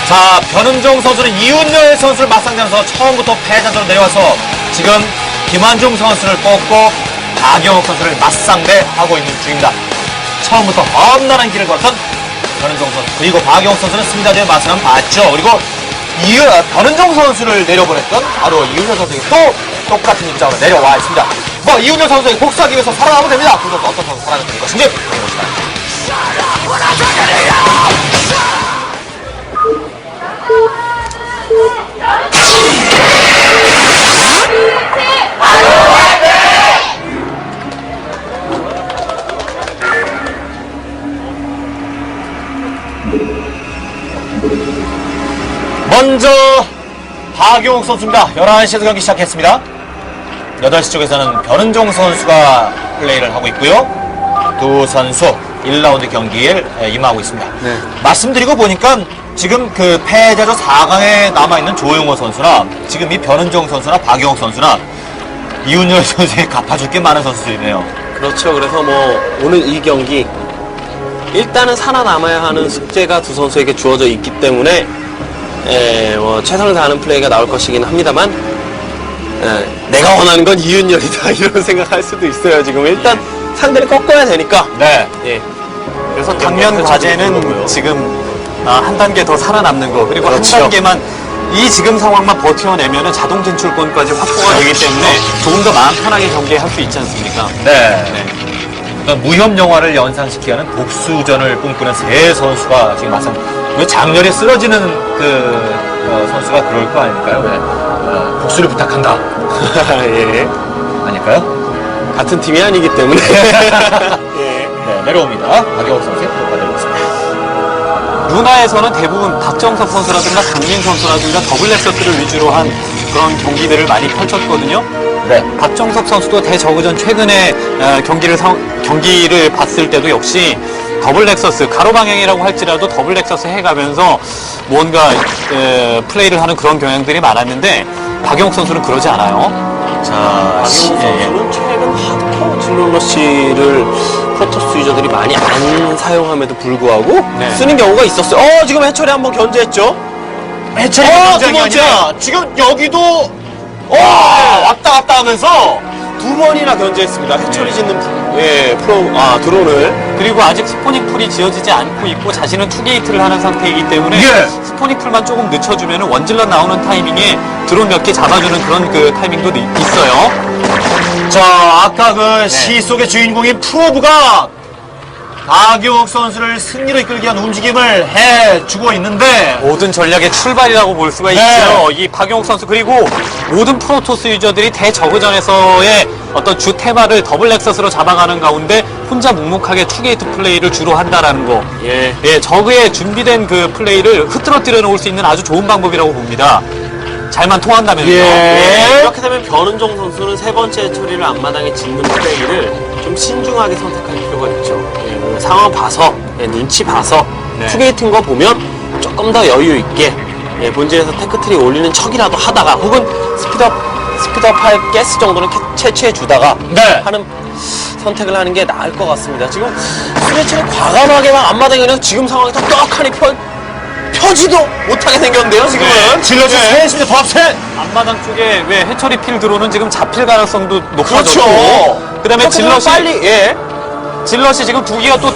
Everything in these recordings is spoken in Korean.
자, 변은종 선수는 이윤열 선수를 맞상대하면서 처음부터 패자조로 내려와서 지금 김한중 선수를 뽑고 박영욱 선수를 맞상대하고 있는 중입니다. 처음부터 험난한 길을 걷던 변은종 선수, 그리고 박영욱 선수는 승자된 맛을 봤죠. 그리고 변은종 선수를 내려보냈던 바로 이윤열 선수에게 또 똑같은 입장으로 내려와 있습니다. 뭐 이윤열 선수에게 복수하기 위해서 살아나면 됩니다. 그 선수 어떤 선수 살아날 것인지 보겠습니다. 먼저 박용욱 선수입니다. 11시에서 경기 시작했습니다. 8시 쪽에서는 변은종 선수가 플레이를 하고 있고요. 두 선수 1라운드 경기에 임하고 있습니다. 네. 말씀드리고 보니까 지금 그 패자조 4강에 남아있는 조용호 선수나 지금 이 변은종 선수나 박용욱 선수나 이윤열 선수에 갚아줄 게 많은 선수들이네요. 그렇죠. 그래서 뭐 오늘 이 경기 일단은 살아남아야 하는 숙제가 두 선수에게 주어져 있기 때문에 뭐 최선을 다하는 플레이가 나올 것이긴 합니다만 내가 원하는 건 이윤열이다 이런 생각할 수도 있어요. 지금 일단 상대를 꺾어야 되니까. 네. 예. 그래서 당면 과제는 지금 한 단계 더 살아남는 거, 그리고 그렇죠. 한 단계만 이 지금 상황만 버텨내면 자동 진출권까지 확보가 되기 때문에 조금 더 마음 편하게 경기할 수 있지 않습니까? 네. 그러니까 무협 영화를 연상시키게 하는 복수전을 꿈꾸는 세 선수가 지금 맞상. 왜 장렬히 쓰러지는 그 선수가 그럴 거 아닐까요? 왜 복수를 부탁한다. 예. 아닐까요? 같은 팀이 아니기 때문에. 예. 네, 내려옵니다. 박영욱 선수의 프로가 내려오습니다. 루나에서는 대부분 박정석 선수라든가 강민 선수라든가 더블 렉서스를 위주로 한 그런 경기들을 많이 펼쳤거든요. 네. 박정석 선수도 대저그전 최근에 경기를 봤을 때도 역시 더블 렉서스, 가로 방향이라고 할지라도 더블 렉서스 해가면서 뭔가 플레이를 하는 그런 경향들이 많았는데 박영욱 선수는 그러지 않아요. 자, 박용욱 선수는 최근 하드코어 질러러시를 프로토스 유저들이 많이 안 사용함에도 불구하고 네. 쓰는 경우가 있었어요. 지금 해철이 한번 견제했죠? 해철이 두 번째! 지금 여기도 왔다 갔다 하면서 두 번이나 견제했습니다. 해철이 짓는 드론을. 그리고 아직 스포닝 풀이 지어지지 않고 있고 자신은 투게이트를 하는 상태이기 때문에 예. 스포닝 풀만 조금 늦춰주면 원질러 나오는 타이밍에 드론 몇 개 잡아주는 그런 그 타이밍도 있어요. 자, 아까 그 시 속의 주인공인 프로브가 박용욱 선수를 승리로 이끌기 위한 움직임을 해주고 있는데 모든 전략의 출발이라고 볼 수가 네. 있죠. 이 박용욱 선수, 그리고 모든 프로토스 유저들이 대저그전에서의 어떤 주 테마를 더블 렉서스로 잡아가는 가운데 혼자 묵묵하게 투게이트 플레이를 주로 한다라는 거. 예. 예, 저그의 준비된 그 플레이를 흐트러뜨려 놓을 수 있는 아주 좋은 방법이라고 봅니다. 잘만 통한다면요. 예. 이렇게 되면 변은종 선수는 세 번째 처리를 앞마당에 짓는 플레이를 좀 신중하게 선택할 필요가 있죠. 예, 상황 봐서, 눈치 봐서, 네. 투게이트인 거 보면 조금 더 여유 있게 본질에서 테크트리 올리는 척이라도 하다가 혹은 스피드업할 가스 정도는 채취해 주다가 네. 하는 선택을 하는 게 나을 것 같습니다. 지금 스레치는 과감하게 막 앞마당에 그냥 지금 상황에서 떡하니 펴지도 못하게 생겼는데요, 지금은. 네. 질러주 셋입니다. 더합셋. 앞마당 쪽에 왜 해처리 필 들어오는 지금 잡힐 가능성도 높아졌고, 그렇죠. 그다음에 질럿이 빨리, 질럿이 지금 두 기가 또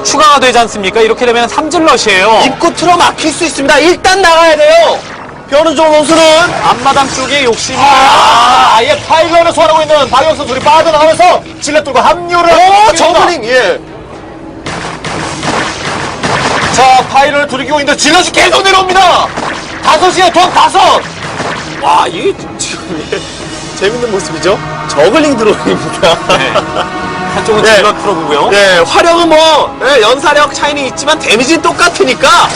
추가가 되지 않습니까? 이렇게 되면 3질럿이에요. 입구 틀어 막힐 수 있습니다. 일단 나가야 돼요. 변은종 선수는 앞마당 쪽에 욕심이 아예 파일런을 소환하고 있는 박영욱 선수들이 빠져나가면서 질러 뚫고 합류를 저글링, 예. 자, 파일런을 두르기고 있는데 질럿이 계속 내려옵니다. 5시에 돈 5. 와, 이게 지금 재밌는 모습이죠. 저글링 드론입니다. 네. 한쪽은 네. 질럿 프로브고요. 네, 화력은 뭐 연사력 차이는 있지만 데미지는 똑같으니까.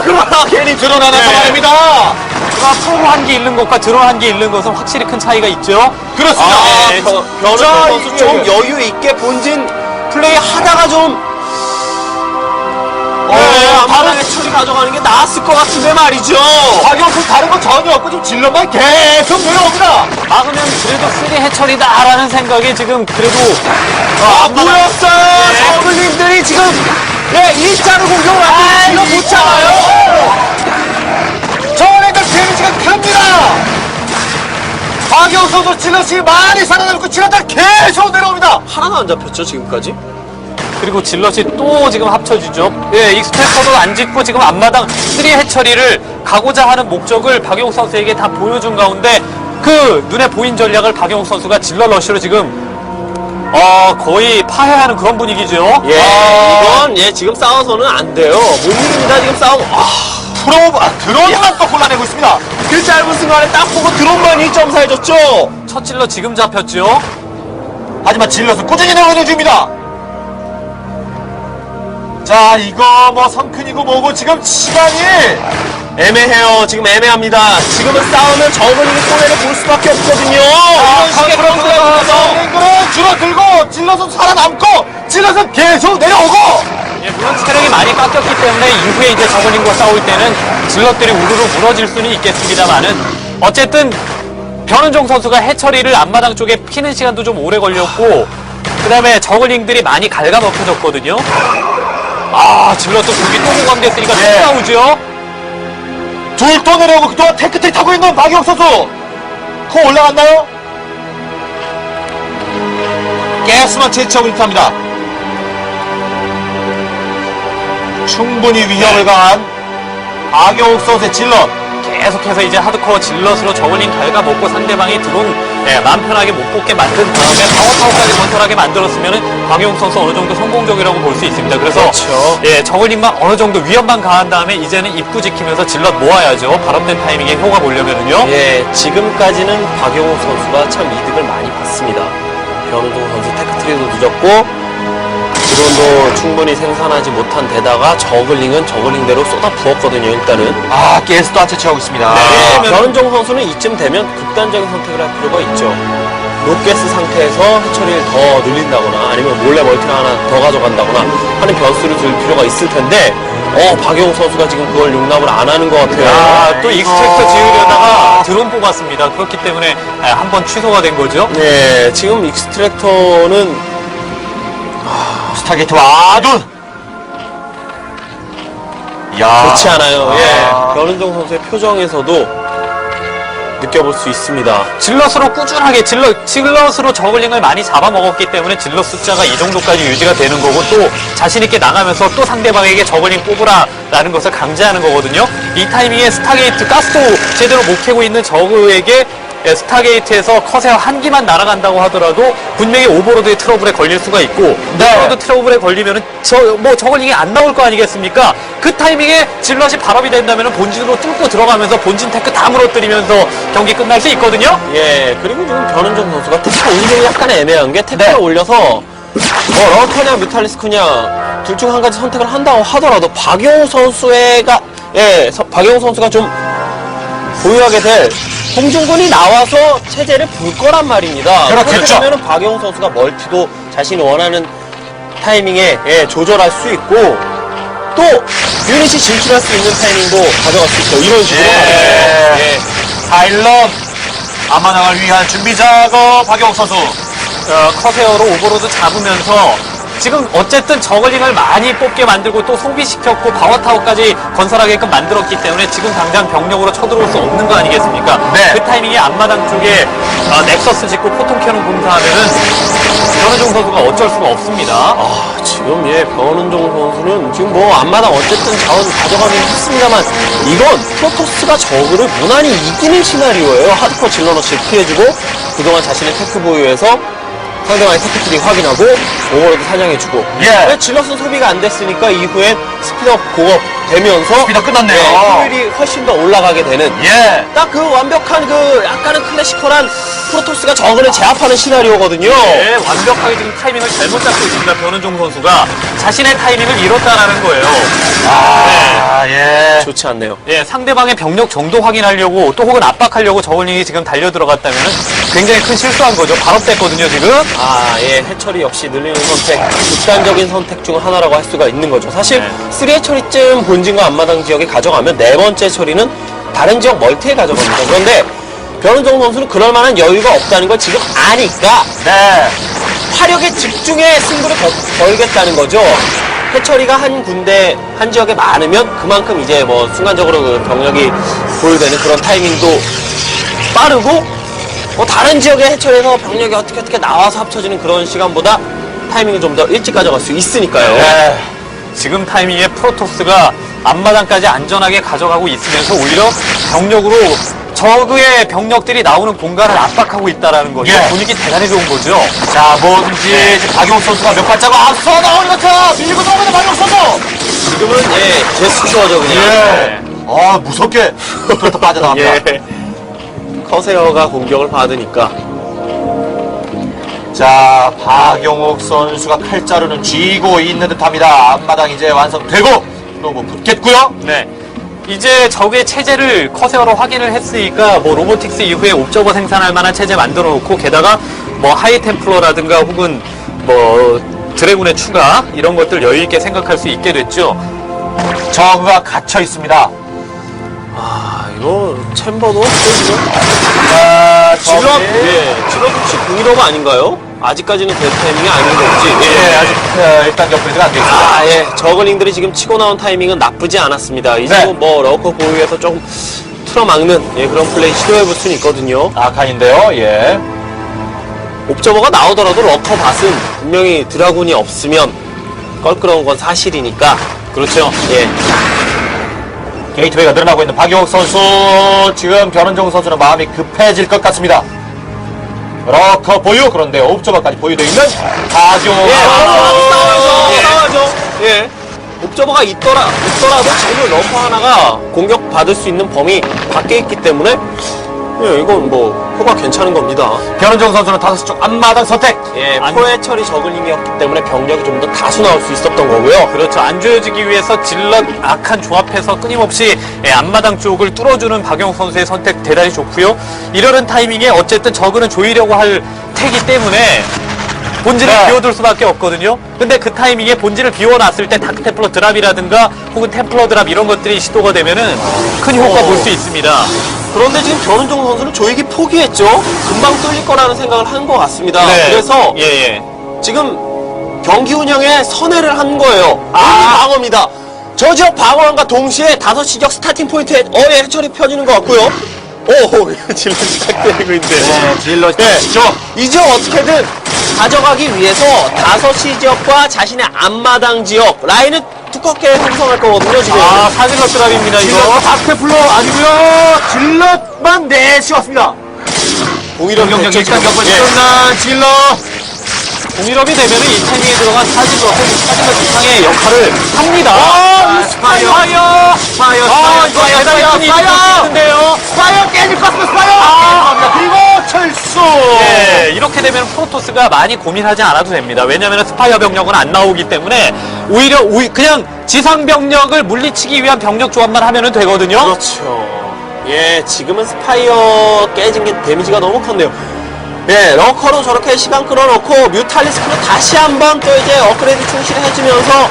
그러나 괜히 드론 하나 더 말입니다. 프로브 한 개 잃는 것과 드론 한 개 잃는 것은 확실히 큰 차이가 있죠. 그렇습니다. 변은종 선수 좀 여유 있게 본진 플레이 하다가 좀 앞마당에 처리 가져가는 게 나았을 것 같은데 말이죠. 박영욱 선수 다른 건 전혀 없고 지금 질럿만 계속 내려옵니다. 막으면 그래도 쓰리 해처리다라는 생각이 지금 그래도 모였어요. 저글링들이 지금 일자로 공격을 하고 이거 못 참아요. 선수 질럿이 많이 살아남고 질럿들 계속 내려옵니다. 하나도 안 잡혔죠 지금까지. 그리고 질럿이 또 지금 합쳐지죠. 예, 익스트랙터도 안 짓고 지금 앞마당 3 해처리를 가고자 하는 목적을 박용욱 선수에게 다 보여준 가운데 그 눈에 보인 전략을 박용욱 선수가 질럿 러쉬로 지금 거의 파괴하는 그런 분위기죠. 예, 이건 지금 싸워서는 안 돼요. 못 이깁니다 지금 싸워. 드론만 또 골라내고 있습니다. 그 짧은 순간에 딱 보고 드론만이 점사해줬죠. 첫 질럿 지금 잡혔죠. 하지만 질럿은 꾸준히 내려오는 중입니다. 자, 이거 뭐 성큰이고 뭐고 지금 시간이 애매해요. 지금 애매합니다. 지금은 싸우면 저글링이 손해를 볼 수밖에 없거든요. 이런 식의 컨트롤 경기에서 링크는 줄어들고 질럿은 살아남고 질럿은 계속 내려오고. 예, 물론 체력이 많이 깎였기 때문에 이후에 이제 저글링과 싸울 때는 질럿들이 우르르 무너질 수는 있겠습니다만은 어쨌든 변은종 선수가 해처리를 앞마당 쪽에 피는 시간도 좀 오래 걸렸고 그 다음에 저글링들이 많이 갉아먹혀졌거든요. 질럿도 공기 또 고감됐으니까 또 예. 나오죠. 둘 또 내려오고 그동안 테크트리 타고 있는 박용 선수. 코 올라갔나요? 가스만 채취하고 있답니다. 충분히 위협을 가한 박용욱 선수의 질럿. 계속해서 이제 하드코어 질럿으로 저글링 갉아먹고 상대방이 드론 마음 편하게 못 뽑게 만든 다음에 파워타워까지 건설하게 만들었으면 박용욱 선수 어느 정도 성공적이라고 볼 수 있습니다. 그래서 그렇죠. 저글링만 어느 정도 위협만 가한 다음에 이제는 입구 지키면서 질럿 모아야죠. 발업된 타이밍에 효과 보려면은요. 예, 지금까지는 박용욱 선수가 참 이득을 많이 봤습니다. 변우동 선수 테크트리도 늦었고 드론도 충분히 생산하지 못한 데다가 저글링은 저글링대로 쏟아 부었거든요. 일단은 가스도 안 채취하고 있습니다. 네, 변은종 선수는 이쯤 되면 극단적인 선택을 할 필요가 있죠. 노가스 상태에서 해처리를 더 늘린다거나 아니면 몰래 멀티를 하나 더 가져간다거나 하는 변수를 줄 필요가 있을 텐데 박용욱 선수가 지금 그걸 용납을 안 하는 것 같아요. 또 익스트랙터 지으려다가 드론 뽑았습니다. 그렇기 때문에 한번 취소가 된 거죠. 네, 지금 익스트랙터는 스타게이트 와둔. 좋지 않아요. 아. 변은종 선수의 표정에서도 느껴볼 수 있습니다. 질럿으로 꾸준하게 질럿으로 저글링을 많이 잡아먹었기 때문에 질럿 숫자가 이 정도까지 유지가 되는 거고 또 자신있게 나가면서 또 상대방에게 저글링 뽑으라라는 것을 강제하는 거거든요. 이 타이밍에 스타게이트 가스도 제대로 못 캐고 있는 저그에게 스타게이트에서 커세어 한 기만 날아간다고 하더라도 분명히 오버로드의 트러블에 걸릴 수가 있고 오버로드 트러블에 걸리면은 저글링이 안 나올 거 아니겠습니까? 그 타이밍에 질럿이 발업이 된다면은 본진으로 뚫고 들어가면서 본진 테크 다 무너뜨리면서 경기 끝날 수 있거든요. 예, 그리고 지금 변은종 선수가 테크 운동이 약간 애매한 게 테크를 올려서 러커냐 뮤탈리스크냐 둘 중 한 가지 선택을 한다고 하더라도 박용욱 선수가 좀 보유하게 될 홍준군이 나와서 체제를 불 거란 말입니다. 그렇겠죠. 그러면 박용욱 선수가 멀티도 자신이 원하는 타이밍에 조절할 수 있고 또 유닛이 진출할 수 있는 타이밍도 가져갈 수 있고 이런 식으로 파일럿 앞마당을 위한 준비 작업 박용욱 선수. 커세어로 오버로드 잡으면서 지금 어쨌든 저글링을 많이 뽑게 만들고 또 소비시켰고 파워타워까지 건설하게끔 만들었기 때문에 지금 당장 병력으로 쳐들어올 수 없는 거 아니겠습니까? 네. 그 타이밍에 앞마당 쪽에 넥서스 짓고 포통 캐논 공사하면은 변은종 선수가 어쩔 수가 없습니다. 지금 변은종 선수는 지금 앞마당 어쨌든 자원 가져가긴 했습니다만 이건 프로토스가 저그를 무난히 이기는 시나리오예요. 하드코어 질러너치 피해주고 그동안 자신의 테크 보유에서 상대방의 테크트리 확인하고 오버로드 사냥해주고 예. 질럿은 소비가 안 됐으니까 이후엔 스피드업 공업 되면서 스피드업 끝났네요. 효율이 훨씬 더 올라가게 되는 딱 그 완벽한 약간은 클래시컬한 프로토스가 저그를 제압하는 시나리오거든요. 네, 완벽하게 지금 타이밍을 잘못 잡고 있습니다. 변은종 선수가 자신의 타이밍을 잃었다라는 거예요. 좋지 않네요. 상대방의 병력 정도 확인하려고 또 혹은 압박하려고 저글링이 지금 달려 들어갔다면 굉장히 큰 실수한 거죠. 발업됐거든요, 지금. 해처리 역시 늘리는 선택, 극단적인 선택 중 하나라고 할 수가 있는 거죠. 사실 네. 3해처리쯤 본진과 앞마당 지역에 가져가면 네 번째 처리는 다른 지역 멀티에 가져갑니다. 그런데 변은종 선수는 그럴 만한 여유가 없다는 걸 지금 아니까 화력의 집중에 승부를 걸겠다는 거죠. 해처리가 한 지역에 많으면 그만큼 이제 순간적으로 그 병력이 보유되는 그런 타이밍도 빠르고 뭐 다른 지역에 해처리해서 병력이 어떻게 나와서 합쳐지는 그런 시간보다 타이밍을 좀 더 일찍 가져갈 수 있으니까요. 네. 지금 타이밍에 프로토스가 앞마당까지 안전하게 가져가고 있으면서 오히려 병력으로 적의 병력들이 나오는 공간을 압박하고 있다는 거죠. 예. 분위기 대단히 좋은 거죠. 자, 뭔지 지금 박용욱 선수가 몇 발자국 앞서 나오는 것 같아. 밀고 들어오는 박용욱 선수. 지금은 예, 제스처죠 그냥. 예. 아, 무섭게 그렇다 빠져나갑니다. 예. 커세어가 공격을 받으니까 자, 박용욱 선수가 칼자루는 쥐고 있는 듯합니다. 앞마당 이제 완성되고 또 뭐 붙겠고요. 네. 이제 적의 체제를 커세어로 확인을 했으니까 뭐 로보틱스 이후에 옵저버 생산할 만한 체제 만들어 놓고 게다가 뭐 하이템플러라든가 혹은 뭐 드래곤의 추가 이런 것들 여유 있게 생각할 수 있게 됐죠. 저그가 갇혀 있습니다. 아 이거 챔버도 지금 질럿. 질럿 혹시 공일호가 아닌가요? 아직까지는 그 타이밍이 아닌 건지. 예, 아직 1단계 업그레이드가 안 돼 있습니다. 아, 예. 저글링들이 지금 치고 나온 타이밍은 나쁘지 않았습니다. 이제 네. 뭐 러커 보유해서 좀 틀어막는 예, 그런 플레이 시도해볼 수는 있거든요. 아칸인데요. 예. 옵저버가 나오더라도 러커 밭은 분명히 드라군이 없으면 껄끄러운 건 사실이니까. 그렇죠. 예. 게이트웨이가 늘어나고 있는 박용욱 선수. 지금 변은종 선수는 마음이 급해질 것 같습니다. 러커 보유. 그런데 옵저버까지 보유되어 있는 박용욱 예, 선수. 예. 싸워야죠. 예. 옵저버가 있더라도 지금 러커 하나가 공격받을 수 있는 범위 밖에 있기 때문에 예, 이건 뭐 효과 괜찮은 겁니다. 변은종 선수는 5시 쪽 앞마당 선택. 예, 포의 처리 저글링이었기 때문에 병력이 좀 더 다수 나올 수 있었던 거고요. 그렇죠. 안 조여지기 위해서 질럿 악한 조합해서 끊임없이 앞마당 쪽을 뚫어주는 박영욱 선수의 선택 대단히 좋고요. 이러는 타이밍에 어쨌든 저그는 조이려고 할 테기 때문에 본질을 네. 비워둘 수밖에 없거든요. 근데 그 타이밍에 본질을 비워놨을 때 다크템플러 드랍이라든가 혹은 템플러 드랍 이런 것들이 시도가 되면은 큰 효과 볼 수 있습니다. 그런데 지금 변은종 선수는 조이기 포기했죠. 금방 뚫릴 거라는 생각을 한 것 같습니다. 네. 그래서 예. 지금 경기 운영에 선회를 한 거예요. 방어입니다. 저 지역 방어함과 동시에 5시 지역 스타팅 포인트에 해처리 펴지는 것 같고요. 오, 이거 질러 시작되고 있는데. 네, 질럿 시죠. 이 지역 어떻게든 가져가기 위해서 5시 지역과 자신의 앞마당 지역 라인을 두껍게 형성할 거거든요, 지금. 아, 사질럿 드랍입니다, 이거. 질럿 박테플러 아니고요. 질럿만 내쉬었습니다. 공이력 공격력 대처 일단 지금. 몇번 예. 끝난 질럿. 공일업이 되면은 이 타이밍에 들어간 사질럿 이상의 역할을 합니다. 스파이어. 스파이어. 이거 대단히 큰 힘이 있는데요. 스파이어 깨질 것 같습니다. 스파이어. 그리고 철수. 네, 이렇게 되면 프로토스가 많이 고민하지 않아도 됩니다. 왜냐하면 스파이어 병력은 안 나오기 때문에 오히려 그냥 지상 병력을 물리치기 위한 병력 조합만 하면 되거든요. 그렇죠. 예, 지금은 스파이어 깨진 게 데미지가 너무 컸네요. 예, 러커로 저렇게 시간 끌어놓고 뮤탈리스크로 다시 한번 또 이제 업그레이드 충실을 해주면서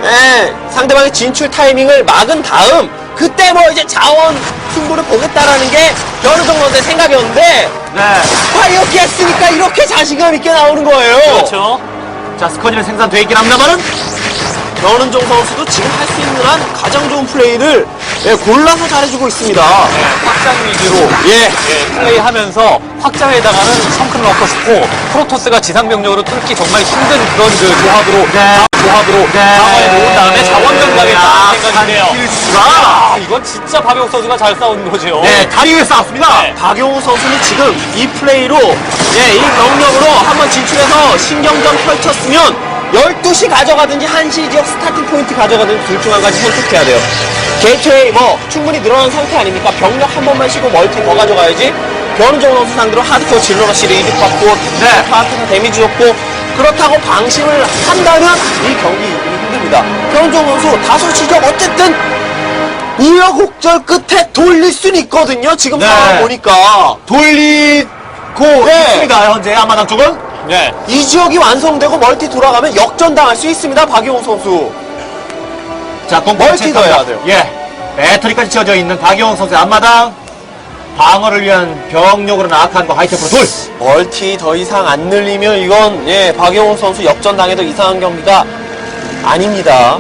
예, 상대방의 진출 타이밍을 막은 다음 그때 뭐 이제 자원 승부를 보겠다라는 게 변우정 선수의 생각이었는데 네. 스파이어 깼으니까 이렇게 자신감 있게 나오는 거예요. 그렇죠. 자, 스커지는 생산되어 있긴 합니다만은 변은종 선수도 지금 할 수 있는 한 가장 좋은 플레이를 예, 골라서 잘해주고 있습니다. 확장 위주로 플레이하면서 확장에다가는 성큰 넣고 싶고 프로토스가 지상 병력으로 뚫기 정말 힘든 그런 그 조합으로 방어해 놓은 다음에 자원 병력에다는 생각이네요. 아, 이건 진짜 박용욱 선수가 잘 싸운 거죠. 네, 다리 위에 싸웠습니다. 네. 박용우 선수는 지금 이 플레이로 예, 이 병력으로 한번 진출해서 신경전 펼쳤으면 12시 가져가든지 1시 지역 스타팅 포인트 가져가든지 둘 중 한 가지 선택해야 돼요. 게이트웨이 뭐 충분히 늘어난 상태 아닙니까? 병력 한 번만 쉬고 멀티 더 가져가야지. 변은정 선수 상대로 하드코어 질러러시를 이득받고 파트가 데미지 줬고 그렇다고 방심을 한다면 이 경기 이기기 힘듭니다. 변은정 선수 5시 지역 어쨌든 우여곡절 끝에 돌릴 수는 있거든요. 지금 네. 상황 보니까 돌리고 네. 있습니다. 현재 앞마당 쪽은. 네. 이 지역이 완성되고 멀티 돌아가면 역전당할 수 있습니다. 박용욱 선수. 자, 멀티 더 해야 돼요. 예. 배터리까지 채워져 있는 박용욱 선수의 앞마당. 방어를 위한 병력으로는 아칸과 하이테프로 둘. 멀티 더 이상 안 늘리면 이건 예, 박용욱 선수 역전당해도 이상한 경기가 아닙니다.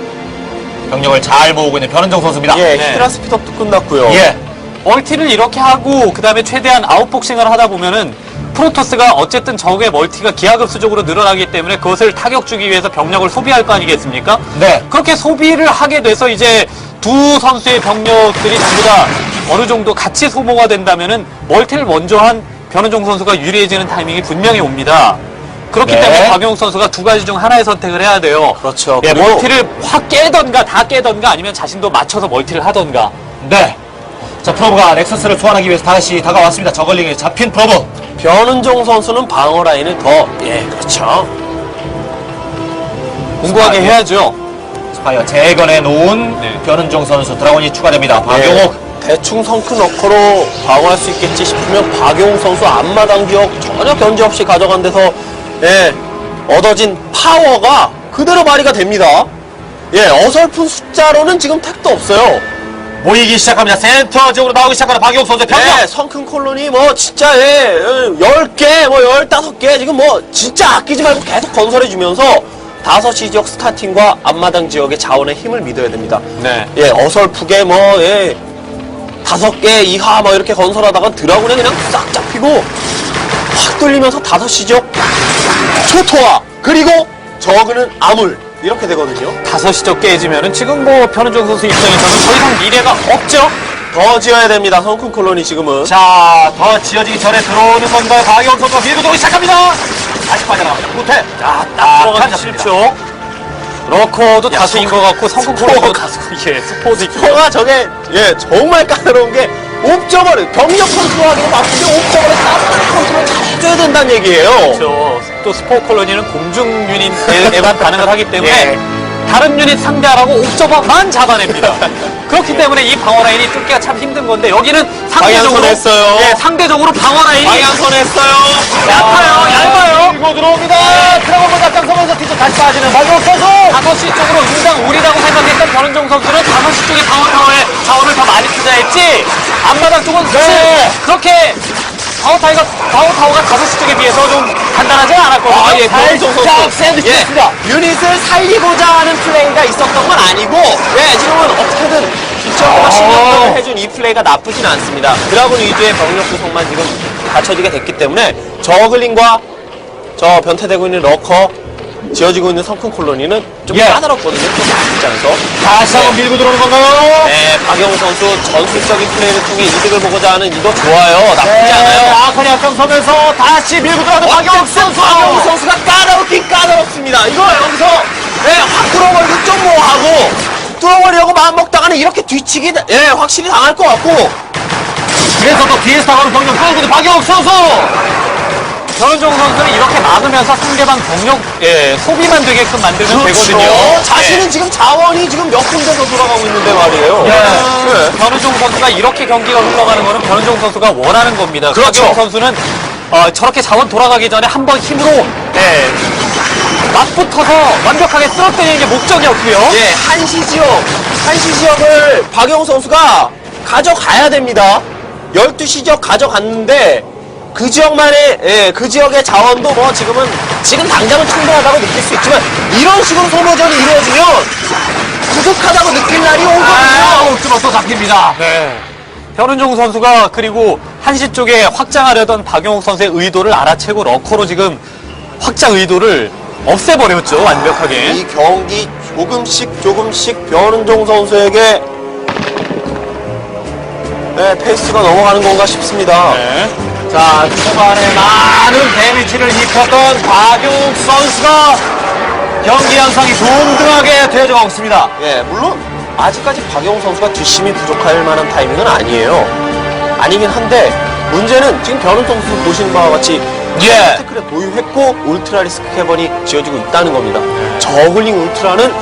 병력을 잘 모으고 있는 변은정 선수입니다. 예, 네. 히드라 스피드업도 끝났고요. 예. 멀티를 이렇게 하고 그 다음에 최대한 아웃복싱을 하다 보면은 프로토스가 어쨌든 적의 멀티가 기하급수적으로 늘어나기 때문에 그것을 타격 주기 위해서 병력을 소비할 거 아니겠습니까? 네. 그렇게 소비를 하게 돼서 이제 두 선수의 병력들이 전부 다 어느 정도 같이 소모가 된다면은 멀티를 먼저 한 변은종 선수가 유리해지는 타이밍이 분명히 옵니다. 그렇기 네. 때문에 박용욱 선수가 두 가지 중 하나의 선택을 해야 돼요. 그렇죠. 예, 그리고 멀티를 확 깨던가 다 깨던가 아니면 자신도 맞춰서 멀티를 하던가. 네. 자, 프로브가 넥서스를 소환하기 위해서 다시 다가왔습니다. 저글링에 잡힌 프로브. 변은종 선수는 방어 라인을 더, 그렇죠. 공고하게 해야죠. 스파이어 재건해 놓은 네. 변은종 선수 드라곤이 추가됩니다. 박용욱. 대충 성크 너커로 방어할 수 있겠지 싶으면 박용욱 선수 앞마당 지역 전혀 견제 없이 가져간 데서 얻어진 파워가 그대로 발휘가 됩니다. 어설픈 숫자로는 지금 택도 없어요. 모이기 시작합니다. 센터 지역으로 나오기 시작하는 박용욱 선수의 병력. 성큰 콜로니 뭐 진짜 10개 뭐 15개 지금 뭐 진짜 아끼지 말고 계속 건설해주면서 5시 지역 스타팅과 앞마당 지역의 자원의 힘을 믿어야 됩니다. 네. 어설프게 5개 이하 뭐 이렇게 건설하다가 드라군에 그냥 싹 잡히고 확 뚫리면서 5시 지역 초토화 그리고 저그는 암울 이렇게 되거든요. 5시적 깨지면은 지금 뭐 변은종 선수 입장에서는 더 이상 미래가 없죠. 더 지어야 됩니다. 성큰 콜로니 지금은. 자, 더 지어지기 전에 들어오는 건가요? 박용욱 선수가 밀고 들어오기 시작합니다. 다시 빠져나갑니다. 후퇴. 딱 들어가기 싫죠. 러커도 다수인 것 같고 성공콜도 다수. 스포도 있고. 스포가 저게 정말 까다로운 게 옵저버를 병력 컨트롤하기도 바쁜데 옵저버를 따뜻한 컨트롤 잘 해줘야 된다는 얘기예요. 그렇죠. 또 스포 콜로니는 공중 유닛에만 가능을 하기 때문에 다른 유닛 상대하라고 옵저버만 잡아냅니다. 그렇기 때문에 이 방어 라인이 뚫기가 참 힘든 건데 여기는 상대적으로 방향선했어요. 상대적으로 방어 라인이 방향선했어요. 얇아요. 밀고 들어옵니다. 드라곤볼 앞장서면서 뒤쪽 다시 빠지는 박용욱 선수. 5시 쪽으로 응당 우리라고 생각했던 변은종 선수는 5시 쪽에 방어 타워에 자원을 더 많이 투자했지 앞마당 쪽은 그렇게 방어 타워가 5시 쪽에 비해서 좀 간단하지 않았거든요. 변은종 선수. 샌드위치입니다. 유닛을 살리고자 하는 플레이가 있었던 건 아니고 지금은 어떻게든 뒷전과 신경전을 해준 이 플레이가 나쁘진 않습니다. 드라군 위주의 병력 구성만 지금 갖춰지게 됐기 때문에 저글링과 저 변태되고 있는 러커 지어지고 있는 성큰 콜로니는 좀 까다롭거든요. 좀 입장에서. 다시 한번 밀고 들어오는 건가요? 박영우 선수 전술적인 플레이를 통해 이득을 보고자 하는 이거 좋아요. 나쁘지 않아요. 아칸이 앞장서면서 다시 밀고 들어가는 박용욱 선수. 박영우 선수가 까다롭긴 까다롭습니다. 이거 여기서 확 뚫어버리고 좀 뭐 하고 뚫어버리려고 마음먹다가는 이렇게 뒤치기 확실히 당할 것 같고 그래서 또 뒤에서 나가는 병력 끌고 박용욱 선수. 변은종 선수는 이렇게 막으면서 상대방 병력 소비만 되게끔 만들면 되거든요. 자신은 지금 자원이 지금 몇 군데서 돌아가고 있는데 말이에요. 변은종 선수가 이렇게 경기가 흘러가는 거는 변은종 선수가 원하는 겁니다. 그렇죠. 박용욱 선수는 저렇게 자원 돌아가기 전에 한번 힘으로 맞붙어서 완벽하게 쓰러뜨리는 게 목적이었고요. 한시 지역을 박영우 선수가 가져가야 됩니다. 12시 지역 가져갔는데 그 지역만의 그 지역의 자원도 뭐 지금 당장은 충분하다고 느낄 수 있지만 이런 식으로 소모전이 이루어지면 부족하다고 느낄 날이 오거든요. 옥주로 또 잡힙니다. 변은종 선수가 그리고 한시 쪽에 확장하려던 박용욱 선수의 의도를 알아채고 러커로 지금 확장 의도를 없애버렸죠. 완벽하게. 이 경기 조금씩 변은종 선수에게 페이스가 넘어가는 건가 싶습니다. 자, 초반에 많은 데미지를 입혔던 박용욱 선수가 경기 양상이 동등하게 되어져 가고 있습니다. 물론 아직까지 박영우 선수가 뒷심이 부족할 만한 타이밍은 아니에요. 아니긴 한데 문제는 지금 변은종 선수 보시는 바와 같이 태클에 도입했고 울트라 리스크 캐번이 지어지고 있다는 겁니다. 저글링 울트라는